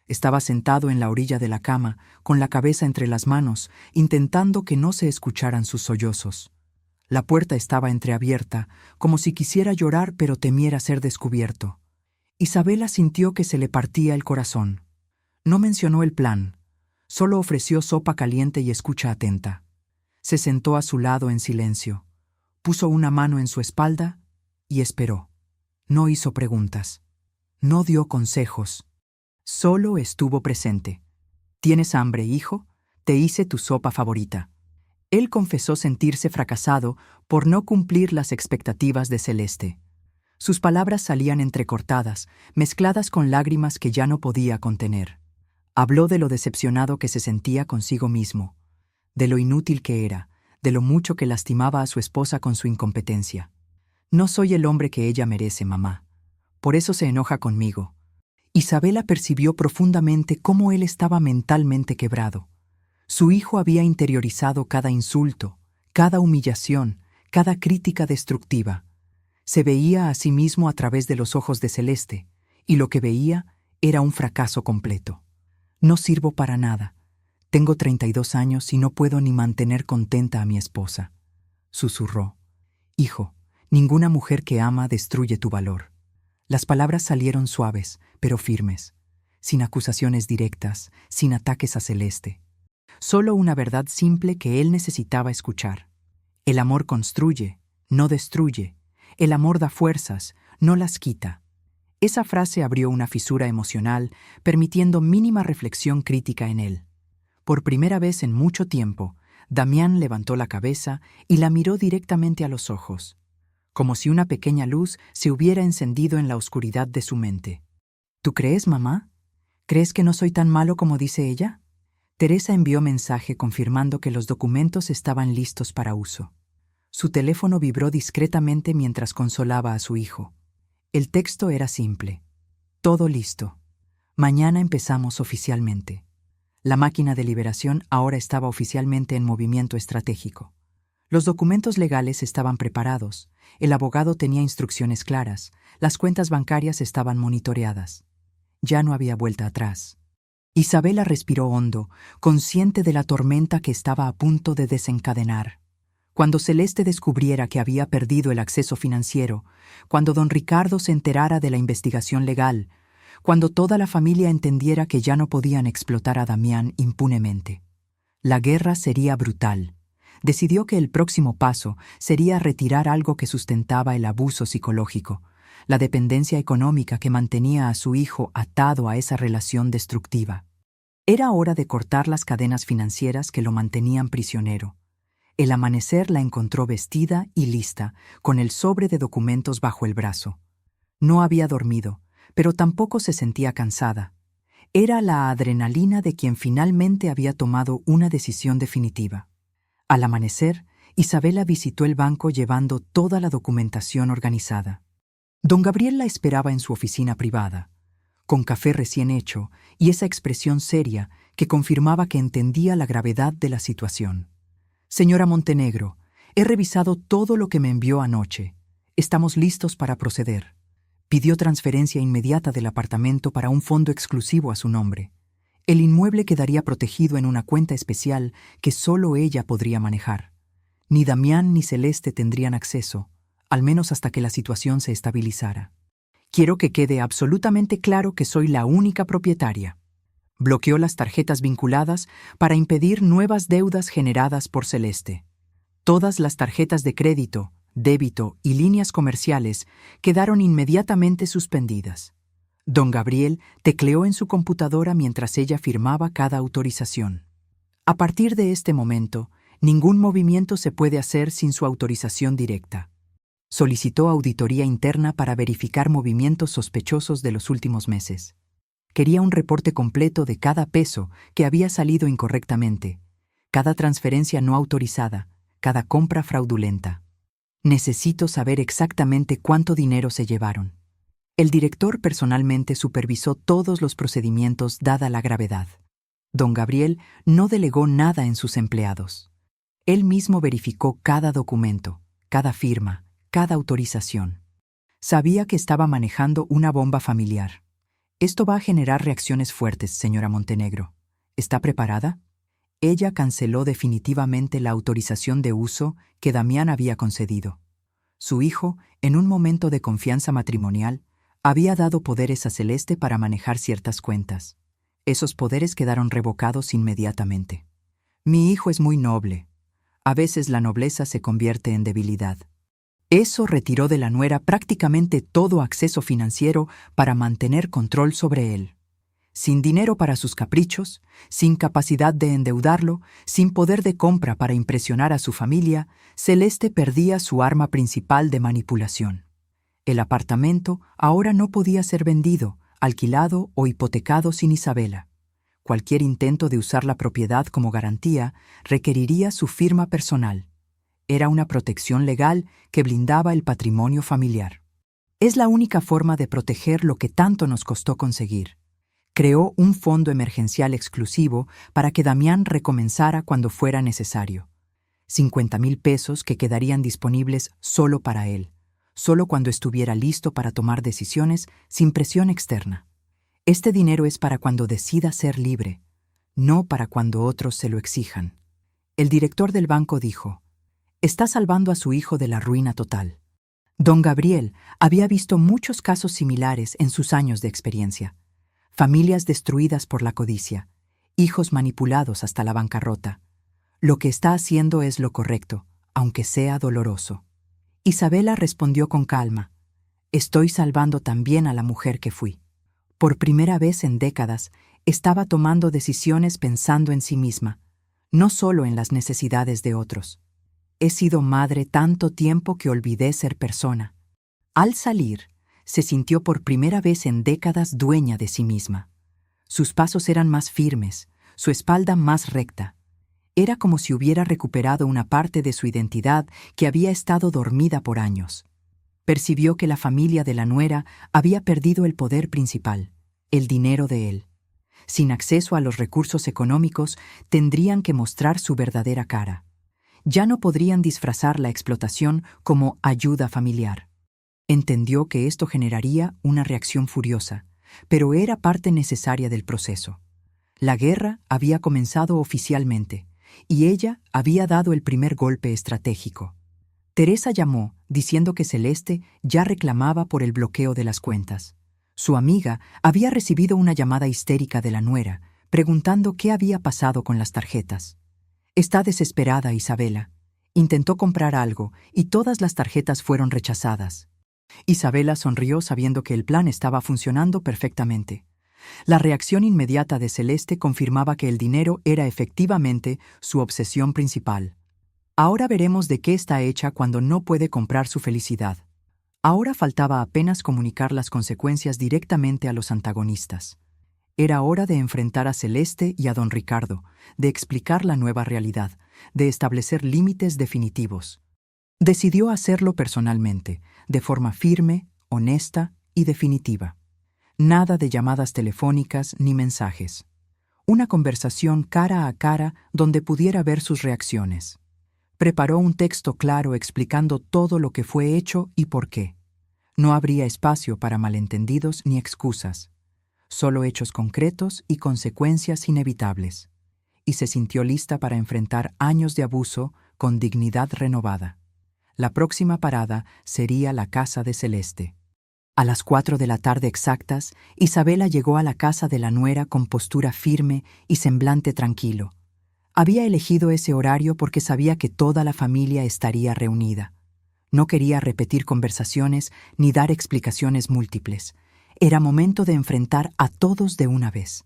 Estaba sentado en la orilla de la cama, con la cabeza entre las manos, intentando que no se escucharan sus sollozos. La puerta estaba entreabierta, como si quisiera llorar pero temiera ser descubierto. Isabela sintió que se le partía el corazón. No mencionó el plan, solo ofreció sopa caliente y escucha atenta. Se sentó a su lado en silencio, puso una mano en su espalda y esperó. No hizo preguntas, no dio consejos, solo estuvo presente. ¿Tienes hambre, hijo? Te hice tu sopa favorita. Él confesó sentirse fracasado por no cumplir las expectativas de Celeste. Sus palabras salían entrecortadas, mezcladas con lágrimas que ya no podía contener. Habló de lo decepcionado que se sentía consigo mismo, de lo inútil que era, de lo mucho que lastimaba a su esposa con su incompetencia. No soy el hombre que ella merece, mamá. Por eso se enoja conmigo. Isabela percibió profundamente cómo él estaba mentalmente quebrado. Su hijo había interiorizado cada insulto, cada humillación, cada crítica destructiva. Se veía a sí mismo a través de los ojos de Celeste, y lo que veía Era un fracaso completo. No sirvo para nada. Tengo 32 años y no puedo ni mantener contenta a mi esposa. Susurró. Hijo, ninguna mujer que ama destruye tu valor. Las palabras salieron suaves, pero firmes, sin acusaciones directas, sin ataques a Celeste. Solo una verdad simple que él necesitaba escuchar. El amor construye, no destruye. El amor da fuerzas, no las quita. Esa frase abrió una fisura emocional, permitiendo mínima reflexión crítica en él. Por primera vez en mucho tiempo, Damián levantó la cabeza y la miró directamente a los ojos, como si una pequeña luz se hubiera encendido en la oscuridad de su mente. ¿Tú crees, mamá? ¿Crees que no soy tan malo como dice ella? Teresa envió mensaje confirmando que los documentos estaban listos para uso. Su teléfono vibró discretamente mientras consolaba a su hijo. El texto era simple. Todo listo. Mañana empezamos oficialmente. La máquina de liberación ahora estaba oficialmente en movimiento estratégico. Los documentos legales estaban preparados, el abogado tenía instrucciones claras, las cuentas bancarias estaban monitoreadas. Ya no había vuelta atrás. Isabela respiró hondo, consciente de la tormenta que estaba a punto de desencadenar. Cuando Celeste descubriera que había perdido el acceso financiero, cuando don Ricardo se enterara de la investigación legal, cuando toda la familia entendiera que ya no podían explotar a Damián impunemente. La guerra sería brutal. Decidió que el próximo paso sería retirar algo que sustentaba el abuso psicológico, la dependencia económica que mantenía a su hijo atado a esa relación destructiva. Era hora de cortar las cadenas financieras que lo mantenían prisionero. El amanecer la encontró vestida y lista, con el sobre de documentos bajo el brazo. No había dormido, pero tampoco se sentía cansada. Era la adrenalina de quien finalmente había tomado una decisión definitiva. Al amanecer, Isabela visitó el banco llevando toda la documentación organizada. Don Gabriel la esperaba en su oficina privada, con café recién hecho y esa expresión seria que confirmaba que entendía la gravedad de la situación. Señora Montenegro, he revisado todo lo que me envió anoche. Estamos listos para proceder. Pidió transferencia inmediata del apartamento para un fondo exclusivo a su nombre. El inmueble quedaría protegido en una cuenta especial que solo ella podría manejar. Ni Damián ni Celeste tendrían acceso, al menos hasta que la situación se estabilizara. Quiero que quede absolutamente claro que soy la única propietaria. Bloqueó las tarjetas vinculadas para impedir nuevas deudas generadas por Celeste. Todas las tarjetas de crédito, débito y líneas comerciales quedaron inmediatamente suspendidas. Don Gabriel tecleó en su computadora mientras ella firmaba cada autorización. A partir de este momento, ningún movimiento se puede hacer sin su autorización directa. Solicitó auditoría interna para verificar movimientos sospechosos de los últimos meses. Quería un reporte completo de cada peso que había salido incorrectamente, cada transferencia no autorizada, cada compra fraudulenta. Necesito saber exactamente cuánto dinero se llevaron. El director personalmente supervisó todos los procedimientos dada la gravedad. Don Gabriel no delegó nada en sus empleados. Él mismo verificó cada documento, cada firma, cada autorización. Sabía que estaba manejando una bomba familiar. Esto va a generar reacciones fuertes, señora Montenegro. ¿Está preparada? Ella canceló definitivamente la autorización de uso que Damián había concedido. Su hijo, en un momento de confianza matrimonial, había dado poderes a Celeste para manejar ciertas cuentas. Esos poderes quedaron revocados inmediatamente. Mi hijo es muy noble. A veces la nobleza se convierte en debilidad. Eso retiró de la nuera prácticamente todo acceso financiero para mantener control sobre él. Sin dinero para sus caprichos, sin capacidad de endeudarlo, sin poder de compra para impresionar a su familia, Celeste perdía su arma principal de manipulación. El apartamento ahora no podía ser vendido, alquilado o hipotecado sin Isabela. Cualquier intento de usar la propiedad como garantía requeriría su firma personal. Era una protección legal que blindaba el patrimonio familiar. Es la única forma de proteger lo que tanto nos costó conseguir. Creó un fondo emergencial exclusivo para que Damián recomenzara cuando fuera necesario. 50,000 pesos que quedarían disponibles solo para él, solo cuando estuviera listo para tomar decisiones sin presión externa. Este dinero es para cuando decida ser libre, no para cuando otros se lo exijan. El director del banco dijo: está salvando a su hijo de la ruina total. Don Gabriel había visto muchos casos similares en sus años de experiencia. Familias destruidas por la codicia, hijos manipulados hasta la bancarrota. Lo que está haciendo es lo correcto, aunque sea doloroso. Isabela respondió con calma: estoy salvando también a la mujer que fui. Por primera vez en décadas, estaba tomando decisiones pensando en sí misma, no solo en las necesidades de otros. He sido madre tanto tiempo que olvidé ser persona. Al salir, se sintió por primera vez en décadas dueña de sí misma. Sus pasos eran más firmes, su espalda más recta. Era como si hubiera recuperado una parte de su identidad que había estado dormida por años. Percibió que la familia de la nuera había perdido el poder principal, el dinero de él. Sin acceso a los recursos económicos, tendrían que mostrar su verdadera cara. Ya no podrían disfrazar la explotación como ayuda familiar. Entendió que esto generaría una reacción furiosa, pero era parte necesaria del proceso. La guerra había comenzado oficialmente, y ella había dado el primer golpe estratégico. Teresa llamó, diciendo que Celeste ya reclamaba por el bloqueo de las cuentas. Su amiga había recibido una llamada histérica de la nuera, preguntando qué había pasado con las tarjetas. Está desesperada, Isabela. Intentó comprar algo y todas las tarjetas fueron rechazadas. Isabela sonrió sabiendo que el plan estaba funcionando perfectamente. La reacción inmediata de Celeste confirmaba que el dinero era efectivamente su obsesión principal. Ahora veremos de qué está hecha cuando no puede comprar su felicidad. Ahora faltaba apenas comunicar las consecuencias directamente a los antagonistas. Era hora de enfrentar a Celeste y a don Ricardo, de explicar la nueva realidad, de establecer límites definitivos. Decidió hacerlo personalmente, de forma firme, honesta y definitiva. Nada de llamadas telefónicas ni mensajes. Una conversación cara a cara donde pudiera ver sus reacciones. Preparó un texto claro explicando todo lo que fue hecho y por qué. No habría espacio para malentendidos ni excusas. Solo hechos concretos y consecuencias inevitables. Y se sintió lista para enfrentar años de abuso con dignidad renovada. La próxima parada sería la casa de Celeste. A las 4 de la tarde exactas, Isabela llegó a la casa de la nuera con postura firme y semblante tranquilo. Había elegido ese horario porque sabía que toda la familia estaría reunida. No quería repetir conversaciones ni dar explicaciones múltiples. Era momento de enfrentar a todos de una vez.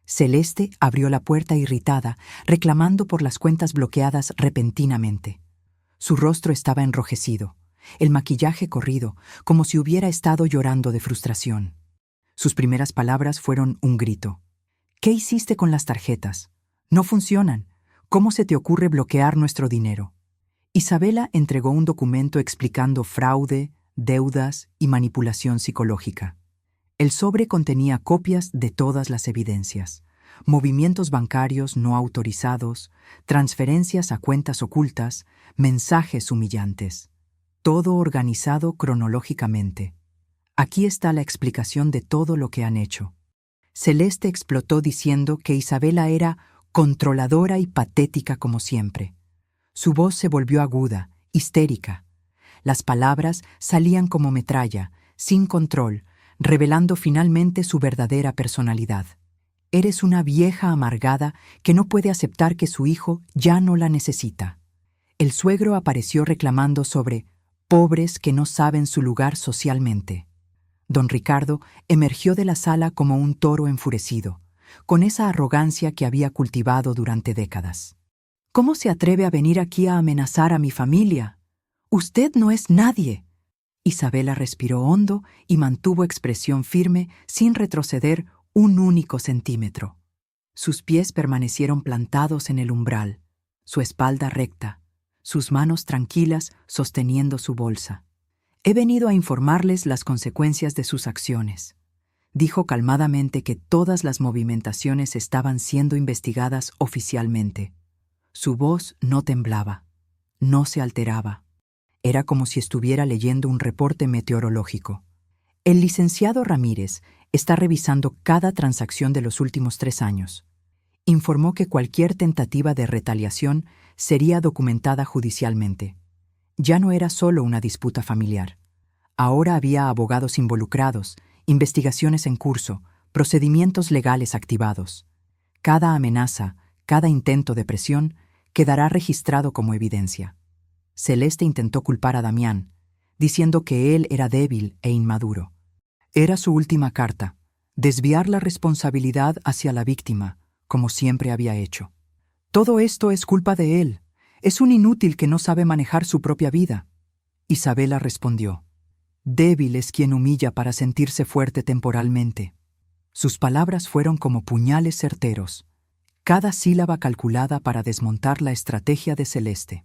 Celeste abrió la puerta irritada, reclamando por las cuentas bloqueadas repentinamente. Su rostro estaba enrojecido, el maquillaje corrido, como si hubiera estado llorando de frustración. Sus primeras palabras fueron un grito. ¿Qué hiciste con las tarjetas? No funcionan. ¿Cómo se te ocurre bloquear nuestro dinero? Isabela entregó un documento explicando fraude, deudas y manipulación psicológica. El sobre contenía copias de todas las evidencias: movimientos bancarios no autorizados, transferencias a cuentas ocultas, mensajes humillantes. Todo organizado cronológicamente. Aquí está la explicación de todo lo que han hecho. Celeste explotó diciendo que Isabela era controladora y patética como siempre. Su voz se volvió aguda, histérica. Las palabras salían como metralla, sin control, revelando finalmente su verdadera personalidad. Eres una vieja amargada que no puede aceptar que su hijo ya no la necesita. El suegro apareció reclamando sobre pobres que no saben su lugar socialmente. Don Ricardo emergió de la sala como un toro enfurecido, con esa arrogancia que había cultivado durante décadas. ¿Cómo se atreve a venir aquí a amenazar a mi familia? Usted no es nadie. Isabela respiró hondo y mantuvo expresión firme sin retroceder un único centímetro. Sus pies permanecieron plantados en el umbral, su espalda recta, sus manos tranquilas sosteniendo su bolsa. He venido a informarles las consecuencias de sus acciones. Dijo calmadamente que todas las movimentaciones estaban siendo investigadas oficialmente. Su voz no temblaba, no se alteraba. Era como si estuviera leyendo un reporte meteorológico. El licenciado Ramírez está revisando cada transacción de los últimos 3 años. Informó que cualquier tentativa de retaliación sería documentada judicialmente. Ya no era solo una disputa familiar. Ahora había abogados involucrados, investigaciones en curso, procedimientos legales activados. Cada amenaza, cada intento de presión, quedará registrado como evidencia. Celeste intentó culpar a Damián, diciendo que él era débil e inmaduro. Era su última carta, desviar la responsabilidad hacia la víctima, como siempre había hecho. Todo esto es culpa de él. Es un inútil que no sabe manejar su propia vida. Isabela respondió: débil es quien humilla para sentirse fuerte temporalmente. Sus palabras fueron como puñales certeros, cada sílaba calculada para desmontar la estrategia de Celeste.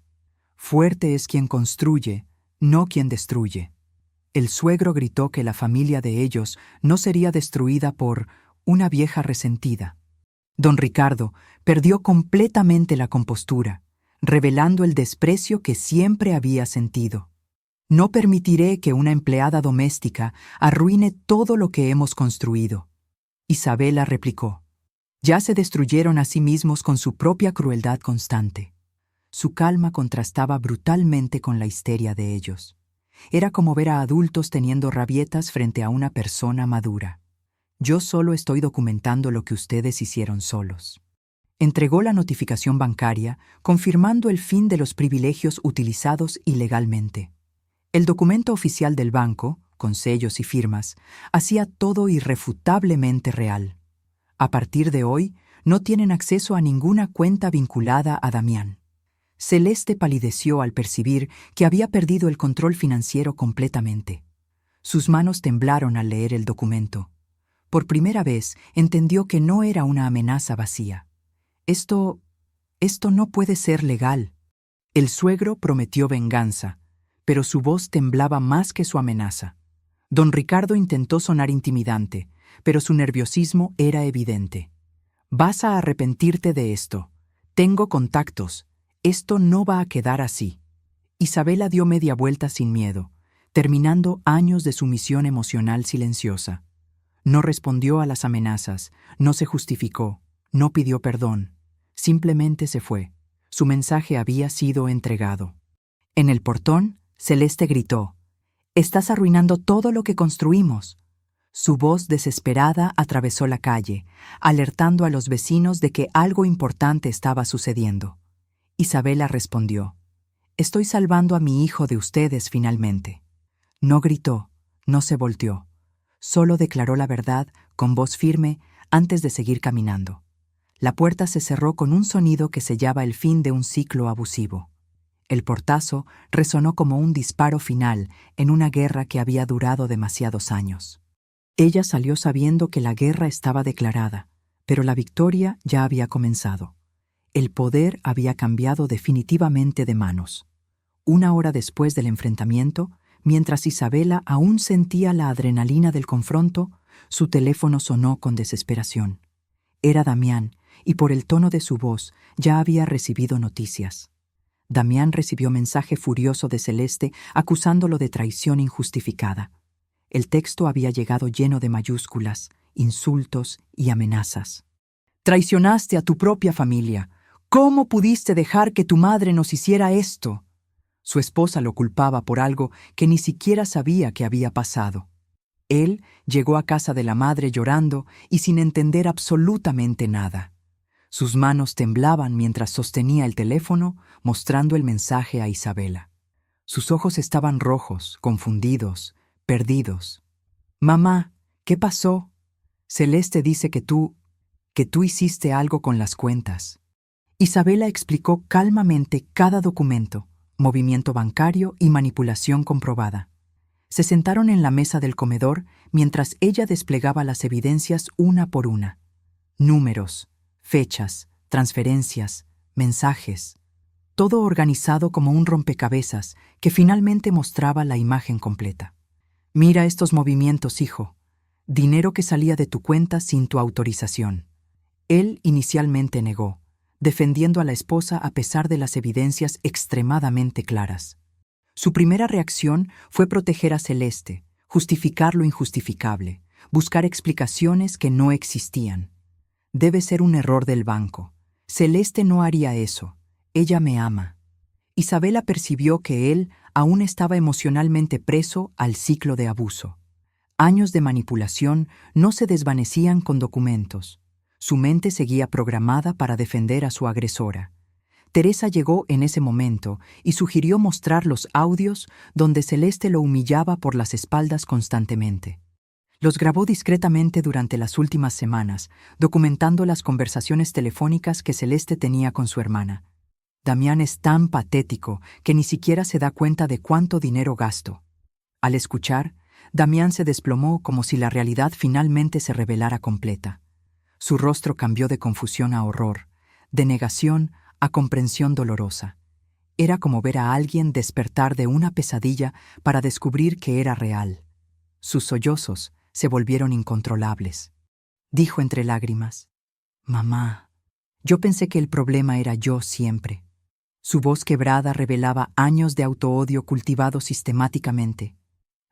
Fuerte es quien construye, no quien destruye. El suegro gritó que la familia de ellos no sería destruida por una vieja resentida. Don Ricardo perdió completamente la compostura, revelando el desprecio que siempre había sentido. No permitiré que una empleada doméstica arruine todo lo que hemos construido. Isabela replicó: ya se destruyeron a sí mismos con su propia crueldad constante. Su calma contrastaba brutalmente con la histeria de ellos. Era como ver a adultos teniendo rabietas frente a una persona madura. Yo solo estoy documentando lo que ustedes hicieron solos. Entregó la notificación bancaria, confirmando el fin de los privilegios utilizados ilegalmente. El documento oficial del banco, con sellos y firmas, hacía todo irrefutablemente real. A partir de hoy, no tienen acceso a ninguna cuenta vinculada a Damián. Celeste palideció al percibir que había perdido el control financiero completamente. Sus manos temblaron al leer el documento. Por primera vez entendió que no era una amenaza vacía. Esto no puede ser legal. El suegro prometió venganza, pero su voz temblaba más que su amenaza. Don Ricardo intentó sonar intimidante, pero su nerviosismo era evidente. Vas a arrepentirte de esto. Tengo contactos. Esto no va a quedar así. Isabela dio media vuelta sin miedo, terminando años de sumisión emocional silenciosa. No respondió a las amenazas, no se justificó, no pidió perdón. Simplemente se fue. Su mensaje había sido entregado. En el portón, Celeste gritó: «Estás arruinando todo lo que construimos». Su voz desesperada atravesó la calle, alertando a los vecinos de que algo importante estaba sucediendo. Isabela respondió: «Estoy salvando a mi hijo de ustedes finalmente». No gritó, no se volteó. Solo declaró la verdad con voz firme antes de seguir caminando. La puerta se cerró con un sonido que sellaba el fin de un ciclo abusivo. El portazo resonó como un disparo final en una guerra que había durado demasiados años. Ella salió sabiendo que la guerra estaba declarada, pero la victoria ya había comenzado. El poder había cambiado definitivamente de manos. Una hora después del enfrentamiento, mientras Isabela aún sentía la adrenalina del confronto, su teléfono sonó con desesperación. Era Damián, y por el tono de su voz ya había recibido noticias. Damián recibió mensaje furioso de Celeste acusándolo de traición injustificada. El texto había llegado lleno de mayúsculas, insultos y amenazas. «Traicionaste a tu propia familia. ¿Cómo pudiste dejar que tu madre nos hiciera esto?» Su esposa lo culpaba por algo que ni siquiera sabía que había pasado. Él llegó a casa de la madre llorando y sin entender absolutamente nada. Sus manos temblaban mientras sostenía el teléfono, mostrando el mensaje a Isabela. Sus ojos estaban rojos, confundidos, perdidos. «Mamá, ¿qué pasó? Celeste dice que tú hiciste algo con las cuentas». Isabela explicó calmamente cada documento, movimiento bancario y manipulación comprobada. Se sentaron en la mesa del comedor mientras ella desplegaba las evidencias una por una. Números, fechas, transferencias, mensajes. Todo organizado como un rompecabezas que finalmente mostraba la imagen completa. «Mira estos movimientos, hijo. Dinero que salía de tu cuenta sin tu autorización». Él inicialmente negó, defendiendo a la esposa a pesar de las evidencias extremadamente claras. Su primera reacción fue proteger a Celeste, justificar lo injustificable, buscar explicaciones que no existían. Debe ser un error del banco. Celeste no haría eso. Ella me ama. Isabela percibió que él aún estaba emocionalmente preso al ciclo de abuso. Años de manipulación no se desvanecían con documentos. Su mente seguía programada para defender a su agresora. Teresa llegó en ese momento y sugirió mostrar los audios donde Celeste lo humillaba por las espaldas constantemente. Los grabó discretamente durante las últimas semanas, documentando las conversaciones telefónicas que Celeste tenía con su hermana. Damián es tan patético que ni siquiera se da cuenta de cuánto dinero gasto. Al escuchar, Damián se desplomó como si la realidad finalmente se revelara completa. Su rostro cambió de confusión a horror, de negación a comprensión dolorosa. Era como ver a alguien despertar de una pesadilla para descubrir que era real. Sus sollozos se volvieron incontrolables. Dijo entre lágrimas: «Mamá, yo pensé que el problema era yo siempre». Su voz quebrada revelaba años de autoodio cultivado sistemáticamente.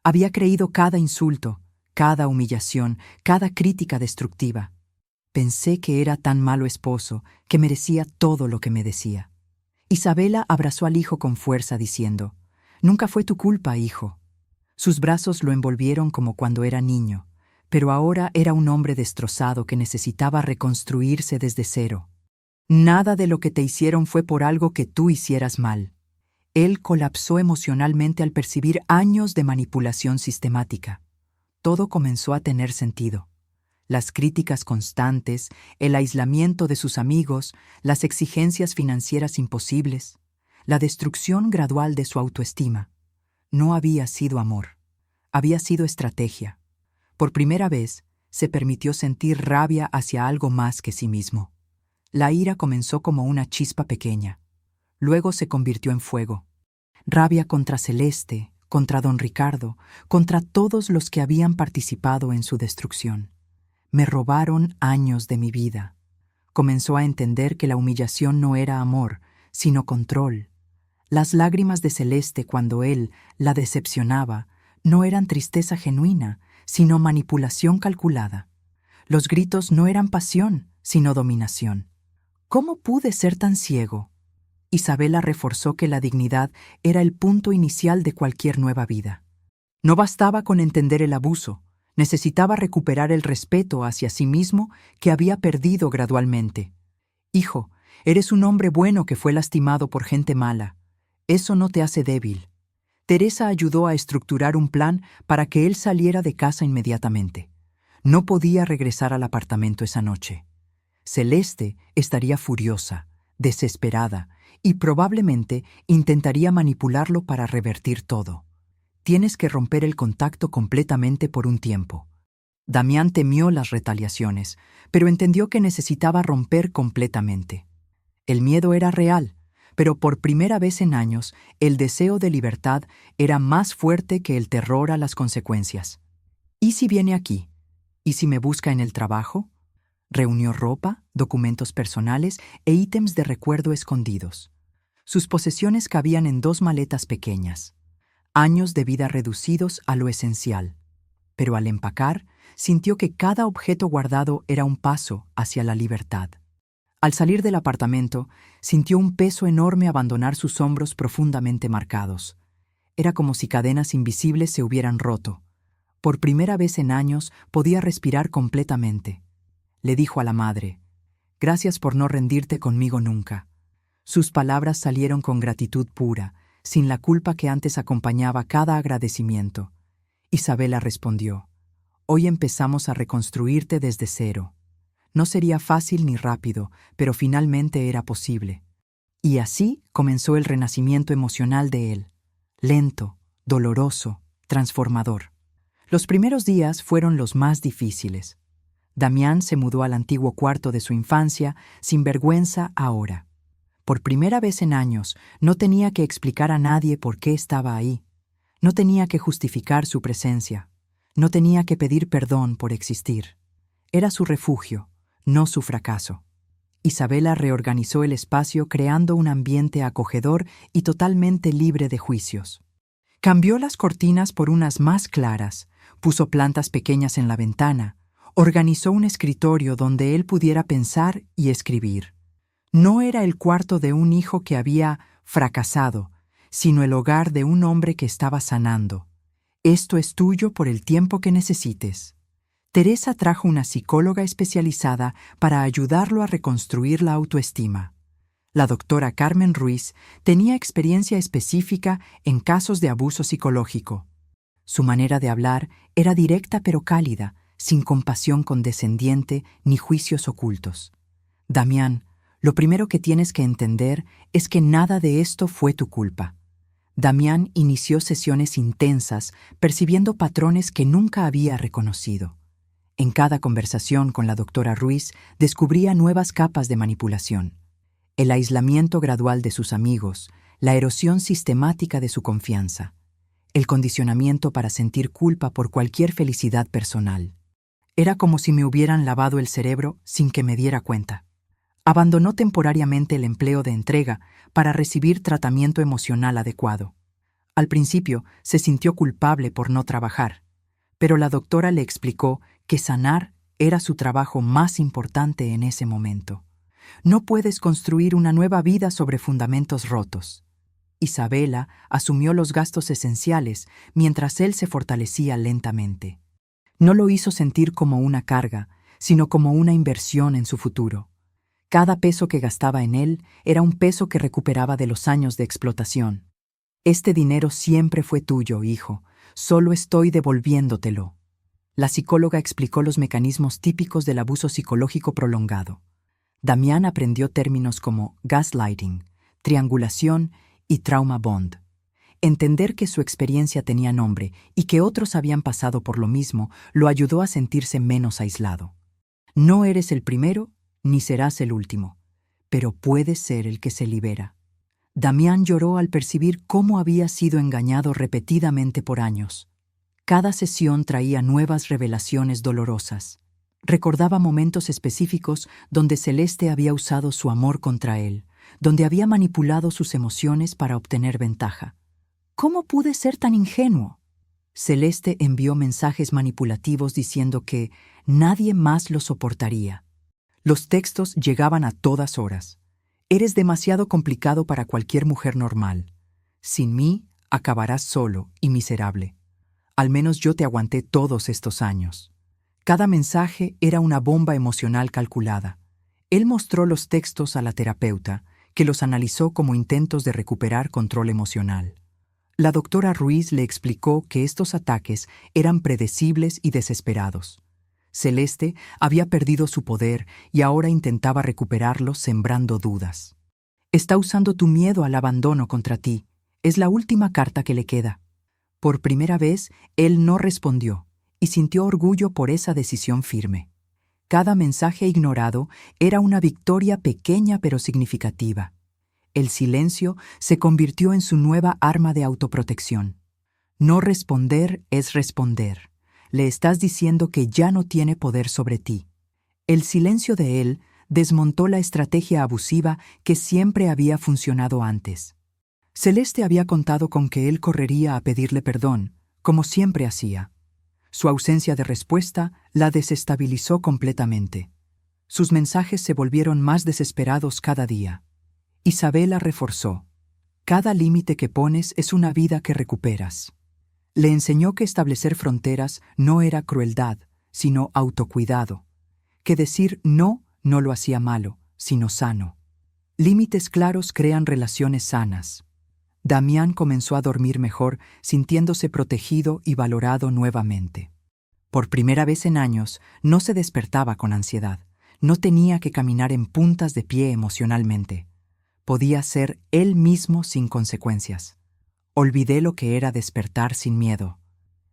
Había creído cada insulto, cada humillación, cada crítica destructiva. Pensé que era tan malo esposo que merecía todo lo que me decía. Isabela abrazó al hijo con fuerza diciendo: «Nunca fue tu culpa, hijo». Sus brazos lo envolvieron como cuando era niño, pero ahora era un hombre destrozado que necesitaba reconstruirse desde cero. Nada de lo que te hicieron fue por algo que tú hicieras mal. Él colapsó emocionalmente al percibir años de manipulación sistemática. Todo comenzó a tener sentido. Las críticas constantes, el aislamiento de sus amigos, las exigencias financieras imposibles, la destrucción gradual de su autoestima. No había sido amor, había sido estrategia. Por primera vez, se permitió sentir rabia hacia algo más que sí mismo. La ira comenzó como una chispa pequeña. Luego se convirtió en fuego. Rabia contra Celeste, contra don Ricardo, contra todos los que habían participado en su destrucción. Me robaron años de mi vida. Comenzó a entender que la humillación no era amor, sino control. Las lágrimas de Celeste cuando él la decepcionaba no eran tristeza genuina, sino manipulación calculada. Los gritos no eran pasión, sino dominación. ¿Cómo pude ser tan ciego? Isabela reforzó que la dignidad era el punto inicial de cualquier nueva vida. No bastaba con entender el abuso, necesitaba recuperar el respeto hacia sí mismo que había perdido gradualmente. Hijo, eres un hombre bueno que fue lastimado por gente mala. Eso no te hace débil. Teresa ayudó a estructurar un plan para que él saliera de casa inmediatamente. No podía regresar al apartamento esa noche. Celeste estaría furiosa, desesperada, y probablemente intentaría manipularlo para revertir todo. Tienes que romper el contacto completamente por un tiempo. Damián temió las retaliaciones, pero entendió que necesitaba romper completamente. El miedo era real, pero por primera vez en años, el deseo de libertad era más fuerte que el terror a las consecuencias. ¿Y si viene aquí? ¿Y si me busca en el trabajo? Reunió ropa, documentos personales e ítems de recuerdo escondidos. Sus posesiones cabían en 2 maletas pequeñas. Años de vida reducidos a lo esencial. Pero al empacar, sintió que cada objeto guardado era un paso hacia la libertad. Al salir del apartamento, sintió un peso enorme abandonar sus hombros profundamente marcados. Era como si cadenas invisibles se hubieran roto. Por primera vez en años podía respirar completamente. Le dijo a la madre: «Gracias por no rendirte conmigo nunca». Sus palabras salieron con gratitud pura, sin la culpa que antes acompañaba cada agradecimiento. Isabela respondió: «Hoy empezamos a reconstruirte desde cero. No sería fácil ni rápido, pero finalmente era posible». Y así comenzó el renacimiento emocional de él. Lento, doloroso, transformador. Los primeros días fueron los más difíciles. Damián se mudó al antiguo cuarto de su infancia, sin vergüenza ahora. Por primera vez en años, no tenía que explicar a nadie por qué estaba ahí. No tenía que justificar su presencia. No tenía que pedir perdón por existir. Era su refugio, no su fracaso. Isabela reorganizó el espacio creando un ambiente acogedor y totalmente libre de juicios. Cambió las cortinas por unas más claras, puso plantas pequeñas en la ventana, organizó un escritorio donde él pudiera pensar y escribir. No era el cuarto de un hijo que había fracasado, sino el hogar de un hombre que estaba sanando. Esto es tuyo por el tiempo que necesites. Teresa trajo una psicóloga especializada para ayudarlo a reconstruir la autoestima. La doctora Carmen Ruiz tenía experiencia específica en casos de abuso psicológico. Su manera de hablar era directa pero cálida, sin compasión condescendiente ni juicios ocultos. Damián, lo primero que tienes que entender es que nada de esto fue tu culpa. Damián inició sesiones intensas, percibiendo patrones que nunca había reconocido. En cada conversación con la doctora Ruiz descubría nuevas capas de manipulación. El aislamiento gradual de sus amigos, la erosión sistemática de su confianza, el condicionamiento para sentir culpa por cualquier felicidad personal. Era como si me hubieran lavado el cerebro sin que me diera cuenta. Abandonó temporariamente el empleo de entrega para recibir tratamiento emocional adecuado. Al principio se sintió culpable por no trabajar, pero la doctora le explicó que sanar era su trabajo más importante en ese momento. No puedes construir una nueva vida sobre fundamentos rotos. Isabela asumió los gastos esenciales mientras él se fortalecía lentamente. No lo hizo sentir como una carga, sino como una inversión en su futuro. Cada peso que gastaba en él era un peso que recuperaba de los años de explotación. Este dinero siempre fue tuyo, hijo, solo estoy devolviéndotelo. La psicóloga explicó los mecanismos típicos del abuso psicológico prolongado. Damián aprendió términos como gaslighting, triangulación y trauma bond. Entender que su experiencia tenía nombre y que otros habían pasado por lo mismo lo ayudó a sentirse menos aislado. No eres el primero ni serás el último, pero puedes ser el que se libera. Damián lloró al percibir cómo había sido engañado repetidamente por años. Cada sesión traía nuevas revelaciones dolorosas. Recordaba momentos específicos donde Celeste había usado su amor contra él, donde había manipulado sus emociones para obtener ventaja. ¿Cómo pude ser tan ingenuo? Celeste envió mensajes manipulativos diciendo que nadie más lo soportaría. Los textos llegaban a todas horas. Eres demasiado complicado para cualquier mujer normal. Sin mí, acabarás solo y miserable. Al menos yo te aguanté todos estos años. Cada mensaje era una bomba emocional calculada. Él mostró los textos a la terapeuta, que los analizó como intentos de recuperar control emocional. La doctora Ruiz le explicó que estos ataques eran predecibles y desesperados. Celeste había perdido su poder y ahora intentaba recuperarlo sembrando dudas. Está usando tu miedo al abandono contra ti. Es la última carta que le queda. Por primera vez, él no respondió y sintió orgullo por esa decisión firme. Cada mensaje ignorado era una victoria pequeña pero significativa. El silencio se convirtió en su nueva arma de autoprotección. No responder es responder. Le estás diciendo que ya no tiene poder sobre ti. El silencio de él desmontó la estrategia abusiva que siempre había funcionado antes. Celeste había contado con que él correría a pedirle perdón, como siempre hacía. Su ausencia de respuesta la desestabilizó completamente. Sus mensajes se volvieron más desesperados cada día. Isabela reforzó: cada límite que pones es una vida que recuperas. Le enseñó que establecer fronteras no era crueldad, sino autocuidado, que decir no lo hacía malo, sino sano. Límites claros crean relaciones sanas. Damián comenzó a dormir mejor, sintiéndose protegido y valorado nuevamente. Por primera vez en años, no se despertaba con ansiedad. No tenía que caminar en puntas de pie emocionalmente. Podía ser él mismo sin consecuencias. Olvidé lo que era despertar sin miedo.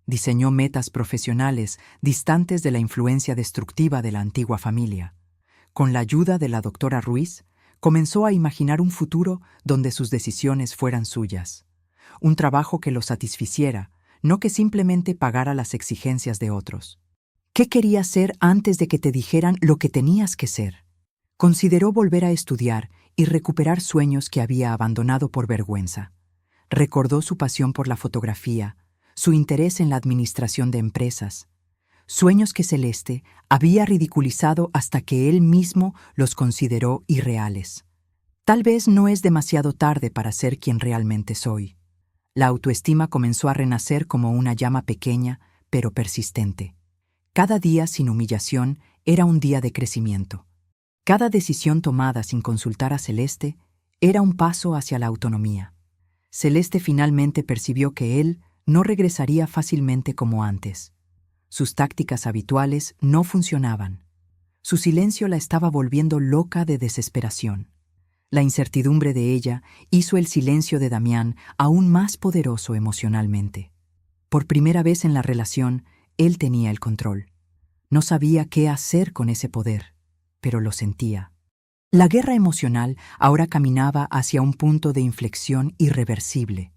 Diseñó metas profesionales distantes de la influencia destructiva de la antigua familia. Con la ayuda de la doctora Ruiz, comenzó a imaginar un futuro donde sus decisiones fueran suyas. Un trabajo que lo satisficiera, no que simplemente pagara las exigencias de otros. ¿Qué querías ser antes de que te dijeran lo que tenías que ser? Consideró volver a estudiar y recuperar sueños que había abandonado por vergüenza. Recordó su pasión por la fotografía, su interés en la administración de empresas, sueños que Celeste había ridiculizado hasta que él mismo los consideró irreales. Tal vez no es demasiado tarde para ser quien realmente soy. La autoestima comenzó a renacer como una llama pequeña, pero persistente. Cada día sin humillación era un día de crecimiento. Cada decisión tomada sin consultar a Celeste era un paso hacia la autonomía. Celeste finalmente percibió que él no regresaría fácilmente como antes. Sus tácticas habituales no funcionaban. Su silencio la estaba volviendo loca de desesperación. La incertidumbre de ella hizo el silencio de Damián aún más poderoso emocionalmente. Por primera vez en la relación, él tenía el control. No sabía qué hacer con ese poder, pero lo sentía. La guerra emocional ahora caminaba hacia un punto de inflexión irreversible,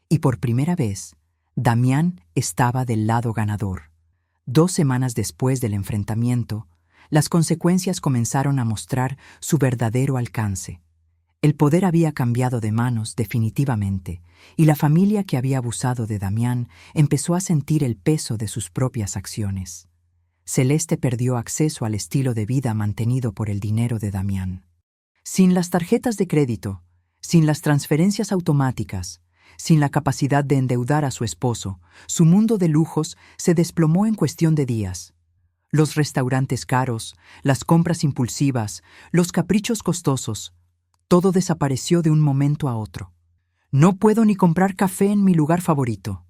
y por primera vez, Damián estaba del lado ganador. 2 semanas después del enfrentamiento, las consecuencias comenzaron a mostrar su verdadero alcance. El poder había cambiado de manos definitivamente, y la familia que había abusado de Damián empezó a sentir el peso de sus propias acciones. Celeste perdió acceso al estilo de vida mantenido por el dinero de Damián. Sin las tarjetas de crédito, sin las transferencias automáticas, sin la capacidad de endeudar a su esposo, su mundo de lujos se desplomó en cuestión de días. Los restaurantes caros, las compras impulsivas, los caprichos costosos, todo desapareció de un momento a otro. No puedo ni comprar café en mi lugar favorito.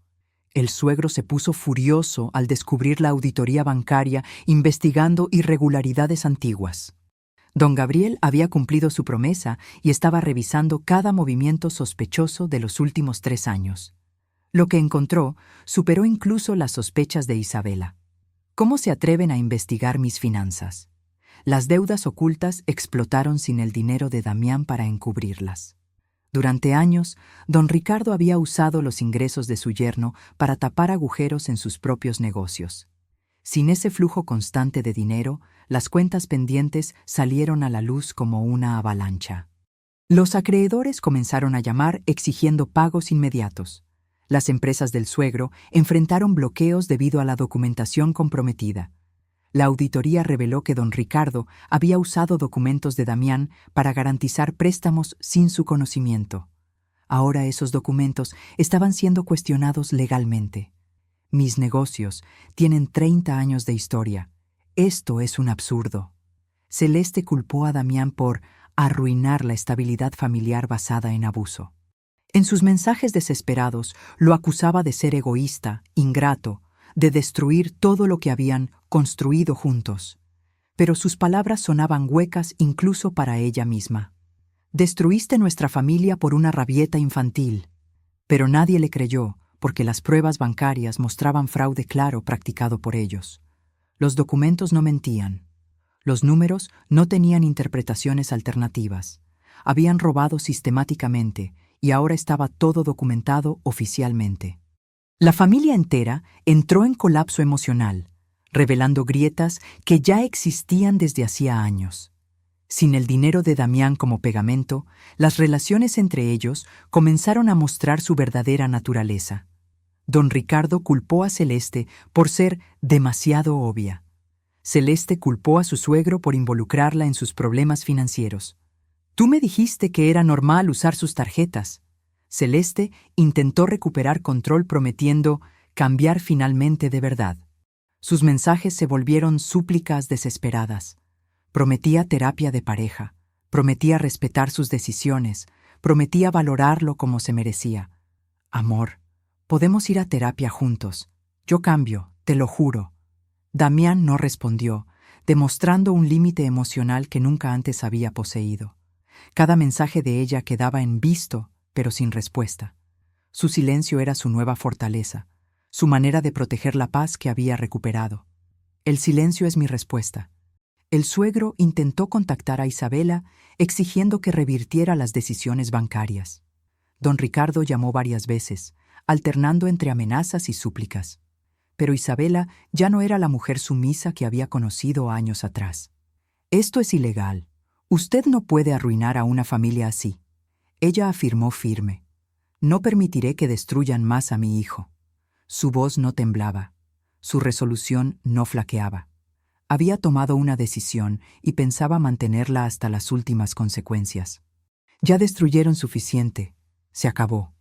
El suegro se puso furioso al descubrir la auditoría bancaria investigando irregularidades antiguas. Don Gabriel había cumplido su promesa y estaba revisando cada movimiento sospechoso de los últimos 3 años. Lo que encontró superó incluso las sospechas de Isabela. ¿Cómo se atreven a investigar mis finanzas? Las deudas ocultas explotaron sin el dinero de Damián para encubrirlas. Durante años, don Ricardo había usado los ingresos de su yerno para tapar agujeros en sus propios negocios. Sin ese flujo constante de dinero, las cuentas pendientes salieron a la luz como una avalancha. Los acreedores comenzaron a llamar exigiendo pagos inmediatos. Las empresas del suegro enfrentaron bloqueos debido a la documentación comprometida. La auditoría reveló que don Ricardo había usado documentos de Damián para garantizar préstamos sin su conocimiento. Ahora esos documentos estaban siendo cuestionados legalmente. Mis negocios tienen 30 años de historia. Esto es un absurdo. Celeste culpó a Damián por arruinar la estabilidad familiar basada en abuso. En sus mensajes desesperados lo acusaba de ser egoísta, ingrato, de destruir todo lo que habían construido juntos. Pero sus palabras sonaban huecas incluso para ella misma. Destruiste nuestra familia por una rabieta infantil. Pero nadie le creyó, porque las pruebas bancarias mostraban fraude claro practicado por ellos. Los documentos no mentían. Los números no tenían interpretaciones alternativas. Habían robado sistemáticamente y ahora estaba todo documentado oficialmente. La familia entera entró en colapso emocional, revelando grietas que ya existían desde hacía años. Sin el dinero de Damián como pegamento, las relaciones entre ellos comenzaron a mostrar su verdadera naturaleza. Don Ricardo culpó a Celeste por ser demasiado obvia. Celeste culpó a su suegro por involucrarla en sus problemas financieros. Tú me dijiste que era normal usar sus tarjetas. Celeste intentó recuperar control prometiendo cambiar finalmente de verdad. Sus mensajes se volvieron súplicas desesperadas. Prometía terapia de pareja, prometía respetar sus decisiones, prometía valorarlo como se merecía. Amor, podemos ir a terapia juntos. Yo cambio, te lo juro. Damián no respondió, demostrando un límite emocional que nunca antes había poseído. Cada mensaje de ella quedaba en visto, pero sin respuesta. Su silencio era su nueva fortaleza, su manera de proteger la paz que había recuperado. El silencio es mi respuesta. El suegro intentó contactar a Isabela exigiendo que revirtiera las decisiones bancarias. Don Ricardo llamó varias veces, alternando entre amenazas y súplicas. Pero Isabela ya no era la mujer sumisa que había conocido años atrás. Esto es ilegal. Usted no puede arruinar a una familia así. Ella afirmó firme. No permitiré que destruyan más a mi hijo. Su voz no temblaba. Su resolución no flaqueaba. Había tomado una decisión y pensaba mantenerla hasta las últimas consecuencias. Ya destruyeron suficiente. Se acabó.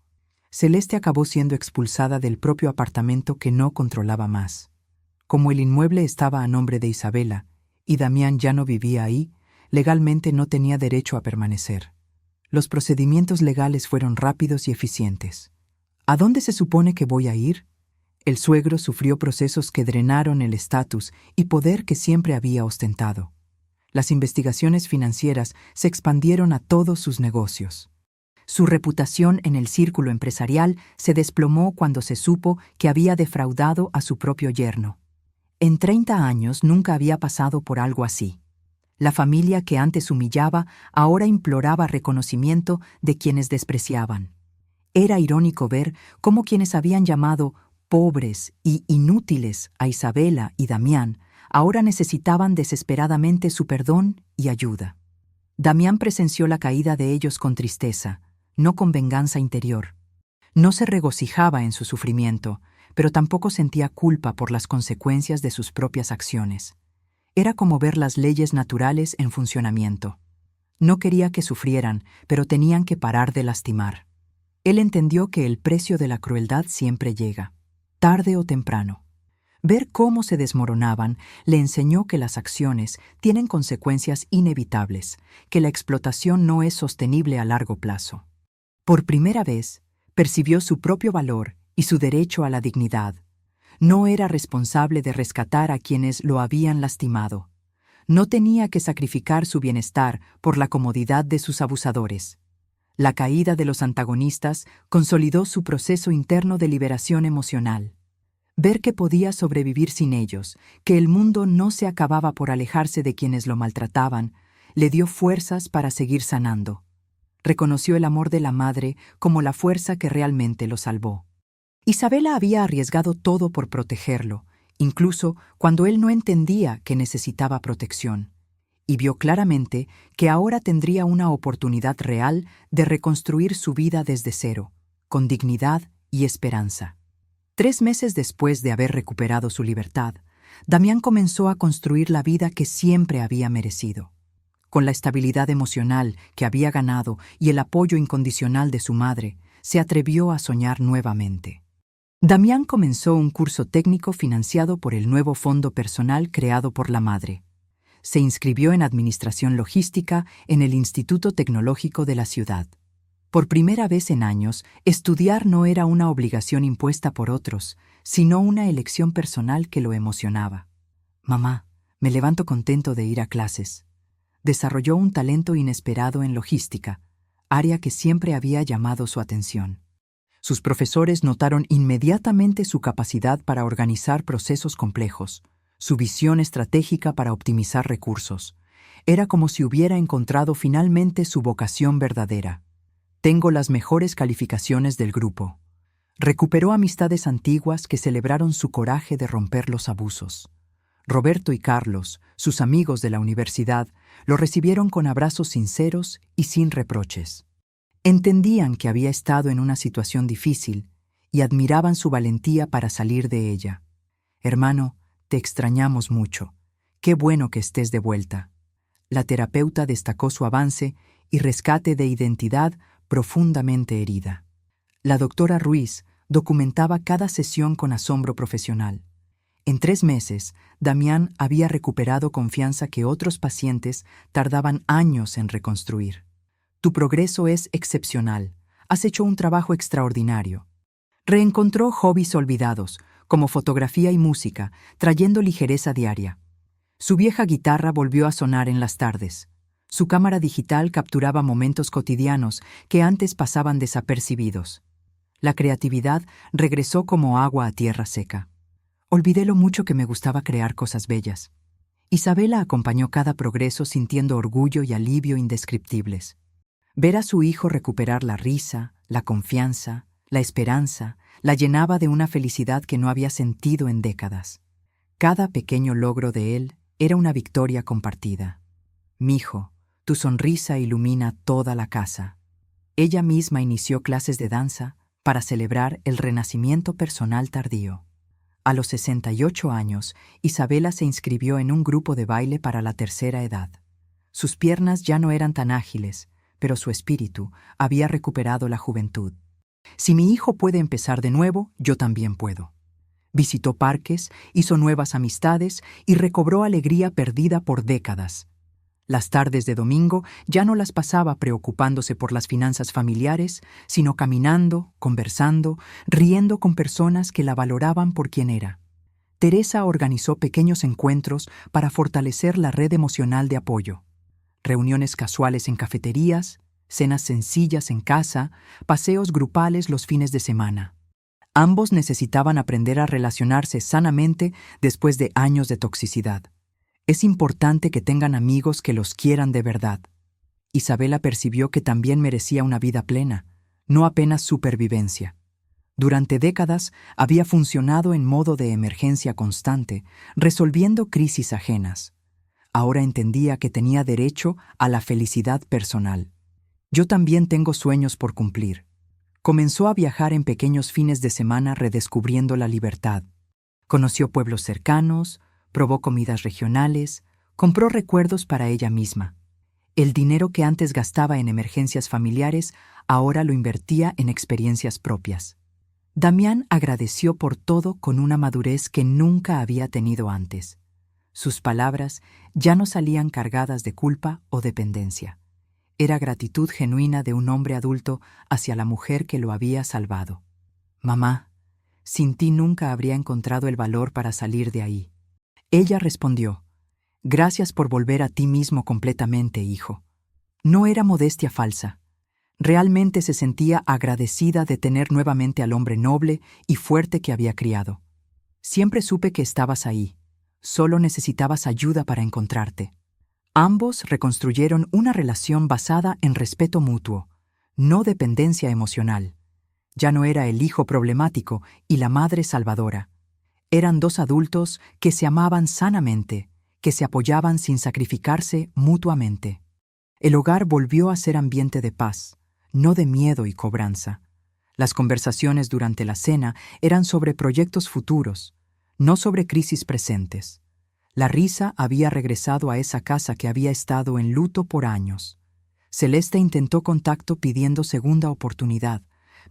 Celeste acabó siendo expulsada del propio apartamento que no controlaba más. Como el inmueble estaba a nombre de Isabela y Damián ya no vivía ahí, legalmente no tenía derecho a permanecer. Los procedimientos legales fueron rápidos y eficientes. ¿A dónde se supone que voy a ir? El suegro sufrió procesos que drenaron el estatus y poder que siempre había ostentado. Las investigaciones financieras se expandieron a todos sus negocios. Su reputación en el círculo empresarial se desplomó cuando se supo que había defraudado a su propio yerno. En 30 años nunca había pasado por algo así. La familia que antes humillaba ahora imploraba reconocimiento de quienes despreciaban. Era irónico ver cómo quienes habían llamado pobres y inútiles a Isabela y Damián ahora necesitaban desesperadamente su perdón y ayuda. Damián presenció la caída de ellos con tristeza, no con venganza interior. No se regocijaba en su sufrimiento, pero tampoco sentía culpa por las consecuencias de sus propias acciones. Era como ver las leyes naturales en funcionamiento. No quería que sufrieran, pero tenían que parar de lastimar. Él entendió que el precio de la crueldad siempre llega, tarde o temprano. Ver cómo se desmoronaban le enseñó que las acciones tienen consecuencias inevitables, que la explotación no es sostenible a largo plazo. Por primera vez, percibió su propio valor y su derecho a la dignidad. No era responsable de rescatar a quienes lo habían lastimado. No tenía que sacrificar su bienestar por la comodidad de sus abusadores. La caída de los antagonistas consolidó su proceso interno de liberación emocional. Ver que podía sobrevivir sin ellos, que el mundo no se acababa por alejarse de quienes lo maltrataban, le dio fuerzas para seguir sanando. Reconoció el amor de la madre como la fuerza que realmente lo salvó. Isabela había arriesgado todo por protegerlo, incluso cuando él no entendía que necesitaba protección, y vio claramente que ahora tendría una oportunidad real de reconstruir su vida desde cero, con dignidad y esperanza. 3 meses después de haber recuperado su libertad, Damián comenzó a construir la vida que siempre había merecido. Con la estabilidad emocional que había ganado y el apoyo incondicional de su madre, se atrevió a soñar nuevamente. Damián comenzó un curso técnico financiado por el nuevo fondo personal creado por la madre. Se inscribió en Administración Logística en el Instituto Tecnológico de la ciudad. Por primera vez en años, estudiar no era una obligación impuesta por otros, sino una elección personal que lo emocionaba. «Mamá, me levanto contento de ir a clases». Desarrolló un talento inesperado en logística, área que siempre había llamado su atención. Sus profesores notaron inmediatamente su capacidad para organizar procesos complejos, su visión estratégica para optimizar recursos. Era como si hubiera encontrado finalmente su vocación verdadera. Tengo las mejores calificaciones del grupo. Recuperó amistades antiguas que celebraron su coraje de romper los abusos. Roberto y Carlos, sus amigos de la universidad, lo recibieron con abrazos sinceros y sin reproches. Entendían que había estado en una situación difícil y admiraban su valentía para salir de ella. «Hermano, te extrañamos mucho. Qué bueno que estés de vuelta». La terapeuta destacó su avance y rescate de identidad profundamente herida. La doctora Ruiz documentaba cada sesión con asombro profesional. En 3 meses, Damián había recuperado confianza que otros pacientes tardaban años en reconstruir. «Tu progreso es excepcional. Has hecho un trabajo extraordinario». Reencontró hobbies olvidados, como fotografía y música, trayendo ligereza diaria. Su vieja guitarra volvió a sonar en las tardes. Su cámara digital capturaba momentos cotidianos que antes pasaban desapercibidos. La creatividad regresó como agua a tierra seca. «Olvidé lo mucho que me gustaba crear cosas bellas». Isabela acompañó cada progreso sintiendo orgullo y alivio indescriptibles. Ver a su hijo recuperar la risa, la confianza, la esperanza, la llenaba de una felicidad que no había sentido en décadas. Cada pequeño logro de él era una victoria compartida. «Mijo, tu sonrisa ilumina toda la casa». Ella misma inició clases de danza para celebrar el renacimiento personal tardío. A los 68 años, Isabela se inscribió en un grupo de baile para la tercera edad. Sus piernas ya no eran tan ágiles, pero su espíritu había recuperado la juventud. Si mi hijo puede empezar de nuevo, yo también puedo. Visitó parques, hizo nuevas amistades y recobró alegría perdida por décadas. Las tardes de domingo ya no las pasaba preocupándose por las finanzas familiares, sino caminando, conversando, riendo con personas que la valoraban por quien era. Teresa organizó pequeños encuentros para fortalecer la red emocional de apoyo. Reuniones casuales en cafeterías, cenas sencillas en casa, paseos grupales los fines de semana. Ambos necesitaban aprender a relacionarse sanamente después de años de toxicidad. Es importante que tengan amigos que los quieran de verdad. Isabela percibió que también merecía una vida plena, no apenas supervivencia. Durante décadas había funcionado en modo de emergencia constante, resolviendo crisis ajenas. Ahora entendía que tenía derecho a la felicidad personal. Yo también tengo sueños por cumplir. Comenzó a viajar en pequeños fines de semana redescubriendo la libertad. Conoció pueblos cercanos, probó comidas regionales, compró recuerdos para ella misma. El dinero que antes gastaba en emergencias familiares ahora lo invertía en experiencias propias. Damián agradeció por todo con una madurez que nunca había tenido antes. Sus palabras ya no salían cargadas de culpa o dependencia. Era gratitud genuina de un hombre adulto hacia la mujer que lo había salvado. «Mamá, sin ti nunca habría encontrado el valor para salir de ahí». Ella respondió: «Gracias por volver a ti mismo completamente, hijo». No era modestia falsa. Realmente se sentía agradecida de tener nuevamente al hombre noble y fuerte que había criado. «Siempre supe que estabas ahí. Solo necesitabas ayuda para encontrarte». Ambos reconstruyeron una relación basada en respeto mutuo, no dependencia emocional. Ya no era el hijo problemático y la madre salvadora. Eran dos adultos que se amaban sanamente, que se apoyaban sin sacrificarse mutuamente. El hogar volvió a ser ambiente de paz, no de miedo y cobranza. Las conversaciones durante la cena eran sobre proyectos futuros, no sobre crisis presentes. La risa había regresado a esa casa que había estado en luto por años. Celeste intentó contacto pidiendo segunda oportunidad,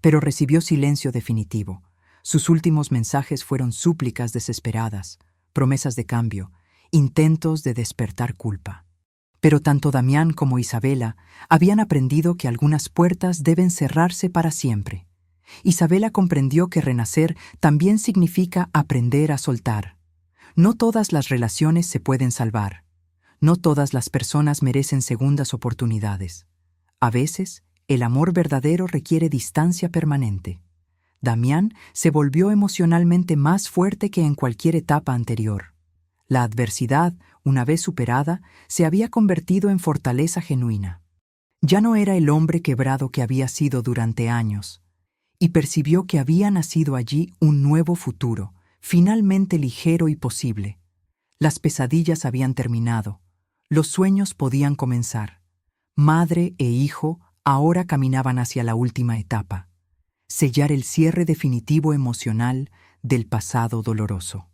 pero recibió silencio definitivo. Sus últimos mensajes fueron súplicas desesperadas, promesas de cambio, intentos de despertar culpa. Pero tanto Damián como Isabela habían aprendido que algunas puertas deben cerrarse para siempre. Isabela comprendió que renacer también significa aprender a soltar. No todas las relaciones se pueden salvar. No todas las personas merecen segundas oportunidades. A veces, el amor verdadero requiere distancia permanente. Damián se volvió emocionalmente más fuerte que en cualquier etapa anterior. La adversidad, una vez superada, se había convertido en fortaleza genuina. Ya no era el hombre quebrado que había sido durante años, y percibió que había nacido allí un nuevo futuro, finalmente ligero y posible. Las pesadillas habían terminado. Los sueños podían comenzar. Madre e hijo ahora caminaban hacia la última etapa: sellar el cierre definitivo emocional del pasado doloroso.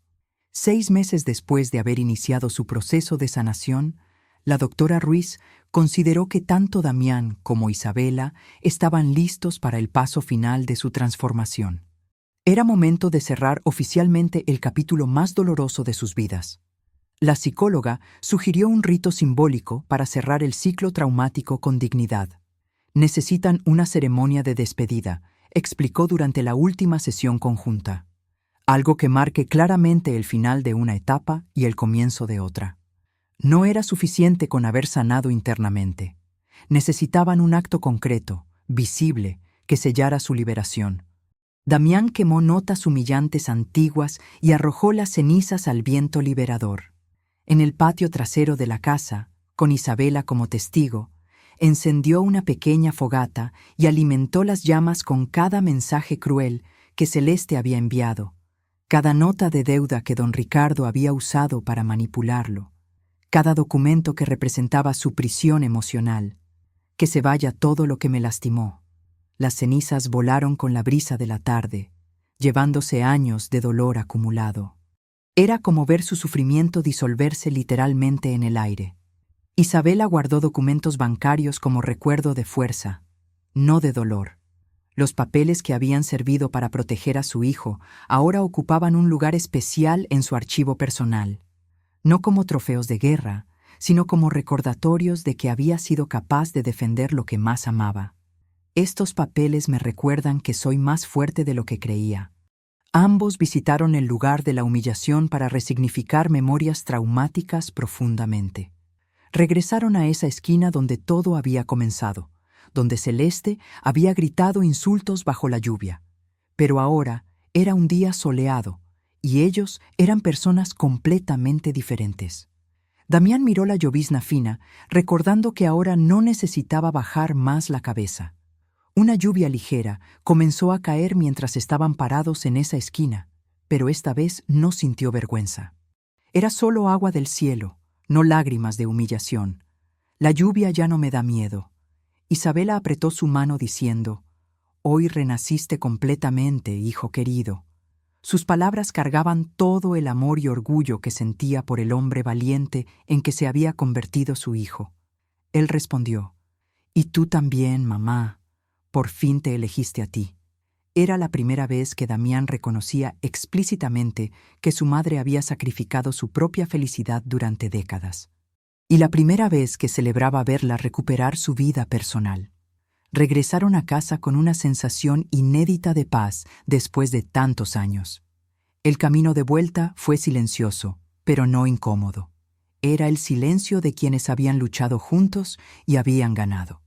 6 meses después de haber iniciado su proceso de sanación, la doctora Ruiz consideró que tanto Damián como Isabela estaban listos para el paso final de su transformación. Era momento de cerrar oficialmente el capítulo más doloroso de sus vidas. La psicóloga sugirió un rito simbólico para cerrar el ciclo traumático con dignidad. «Necesitan una ceremonia de despedida», explicó durante la última sesión conjunta. «Algo que marque claramente el final de una etapa y el comienzo de otra». No era suficiente con haber sanado internamente. Necesitaban un acto concreto, visible, que sellara su liberación. Damián quemó notas humillantes antiguas y arrojó las cenizas al viento liberador. En el patio trasero de la casa, con Isabela como testigo, encendió una pequeña fogata y alimentó las llamas con cada mensaje cruel que Celeste había enviado, cada nota de deuda que don Ricardo había usado para manipularlo, cada documento que representaba su prisión emocional. «Que se vaya todo lo que me lastimó», Las cenizas volaron con la brisa de la tarde, llevándose años de dolor acumulado. Era como ver su sufrimiento disolverse literalmente en el aire. Isabela guardó documentos bancarios como recuerdo de fuerza, no de dolor. Los papeles que habían servido para proteger a su hijo ahora ocupaban un lugar especial en su archivo personal, no como trofeos de guerra, sino como recordatorios de que había sido capaz de defender lo que más amaba. Estos papeles me recuerdan que soy más fuerte de lo que creía. Ambos visitaron el lugar de la humillación para resignificar memorias traumáticas profundamente. Regresaron a esa esquina donde todo había comenzado, donde Celeste había gritado insultos bajo la lluvia. Pero ahora era un día soleado, y ellos eran personas completamente diferentes. Damián miró la llovizna fina, recordando que ahora no necesitaba bajar más la cabeza. Una lluvia ligera comenzó a caer mientras estaban parados en esa esquina, pero esta vez no sintió vergüenza. Era solo agua del cielo, no lágrimas de humillación. La lluvia ya no me da miedo. Isabela apretó su mano diciendo, «Hoy renaciste completamente, hijo querido». Sus palabras cargaban todo el amor y orgullo que sentía por el hombre valiente en que se había convertido su hijo. Él respondió, «Y tú también, mamá. Por fin te elegiste a ti». Era la primera vez que Damián reconocía explícitamente que su madre había sacrificado su propia felicidad durante décadas. Y la primera vez que celebraba verla recuperar su vida personal. Regresaron a casa con una sensación inédita de paz después de tantos años. El camino de vuelta fue silencioso, pero no incómodo. Era el silencio de quienes habían luchado juntos y habían ganado.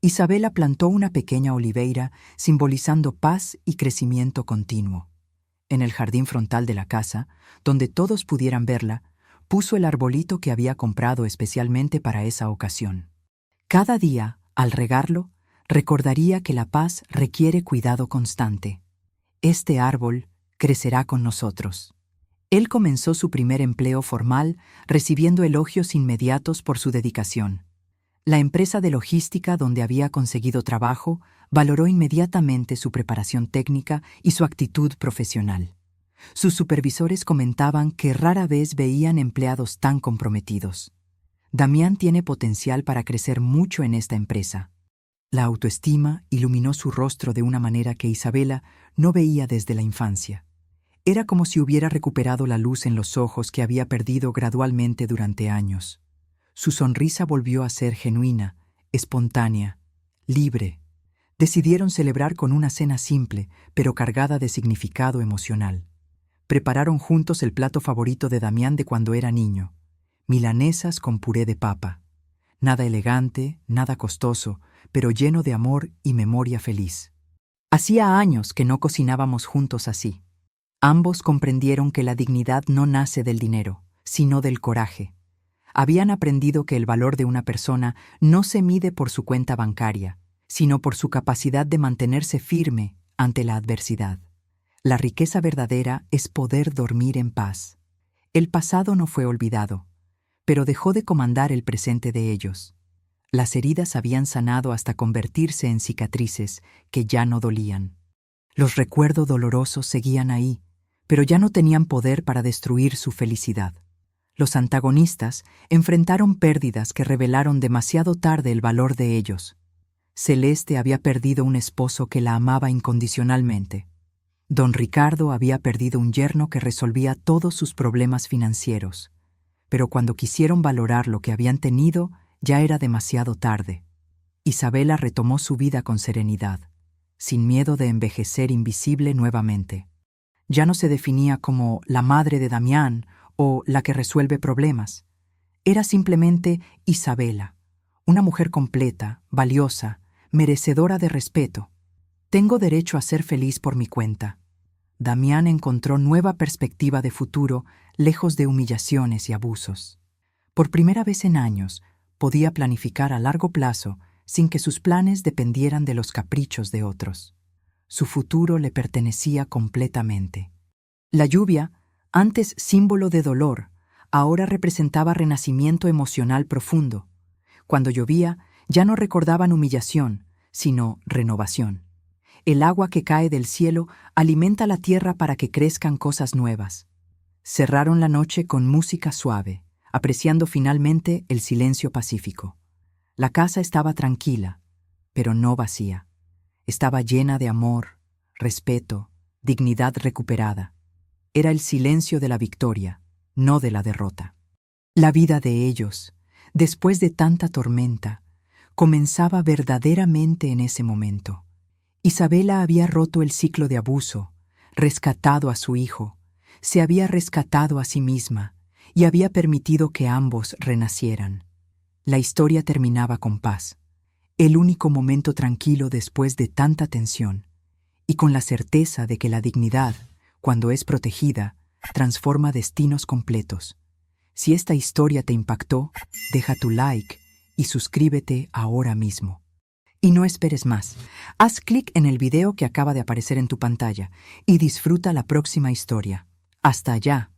Isabela plantó una pequeña oliveira simbolizando paz y crecimiento continuo. En el jardín frontal de la casa, donde todos pudieran verla, puso el arbolito que había comprado especialmente para esa ocasión. Cada día, al regarlo, recordaría que la paz requiere cuidado constante. Este árbol crecerá con nosotros. Él comenzó su primer empleo formal, recibiendo elogios inmediatos por su dedicación. La empresa de logística donde había conseguido trabajo valoró inmediatamente su preparación técnica y su actitud profesional. Sus supervisores comentaban que rara vez veían empleados tan comprometidos. Damián tiene potencial para crecer mucho en esta empresa. La autoestima iluminó su rostro de una manera que Isabela no veía desde la infancia. Era como si hubiera recuperado la luz en los ojos que había perdido gradualmente durante años. Su sonrisa volvió a ser genuina, espontánea, libre. Decidieron celebrar con una cena simple, pero cargada de significado emocional. Prepararon juntos el plato favorito de Damián de cuando era niño, milanesas con puré de papa. Nada elegante, nada costoso, pero lleno de amor y memoria feliz. Hacía años que no cocinábamos juntos así. Ambos comprendieron que la dignidad no nace del dinero, sino del coraje. Habían aprendido que el valor de una persona no se mide por su cuenta bancaria, sino por su capacidad de mantenerse firme ante la adversidad. La riqueza verdadera es poder dormir en paz. El pasado no fue olvidado, pero dejó de comandar el presente de ellos. Las heridas habían sanado hasta convertirse en cicatrices que ya no dolían. Los recuerdos dolorosos seguían ahí, pero ya no tenían poder para destruir su felicidad. Los antagonistas enfrentaron pérdidas que revelaron demasiado tarde el valor de ellos. Celeste había perdido un esposo que la amaba incondicionalmente. Don Ricardo había perdido un yerno que resolvía todos sus problemas financieros. Pero cuando quisieron valorar lo que habían tenido, ya era demasiado tarde. Isabela retomó su vida con serenidad, sin miedo de envejecer invisible nuevamente. Ya no se definía como la madre de Damián o la que resuelve problemas. Era simplemente Isabela, una mujer completa, valiosa, merecedora de respeto. Tengo derecho a ser feliz por mi cuenta. Damián encontró nueva perspectiva de futuro, lejos de humillaciones y abusos. Por primera vez en años, podía planificar a largo plazo sin que sus planes dependieran de los caprichos de otros. Su futuro le pertenecía completamente. La lluvia, antes símbolo de dolor, ahora representaba renacimiento emocional profundo. Cuando llovía, ya no recordaban humillación, sino renovación. El agua que cae del cielo alimenta la tierra para que crezcan cosas nuevas. Cerraron la noche con música suave, apreciando finalmente el silencio pacífico. La casa estaba tranquila, pero no vacía. Estaba llena de amor, respeto, dignidad recuperada. Era el silencio de la victoria, no de la derrota. La vida de ellos, después de tanta tormenta, comenzaba verdaderamente en ese momento. Isabela había roto el ciclo de abuso, rescatado a su hijo, se había rescatado a sí misma y había permitido que ambos renacieran. La historia terminaba con paz, el único momento tranquilo después de tanta tensión, y con la certeza de que la dignidad, cuando es protegida, transforma destinos completos. Si esta historia te impactó, deja tu like y suscríbete ahora mismo. Y no esperes más. Haz clic en el video que acaba de aparecer en tu pantalla y disfruta la próxima historia. Hasta allá.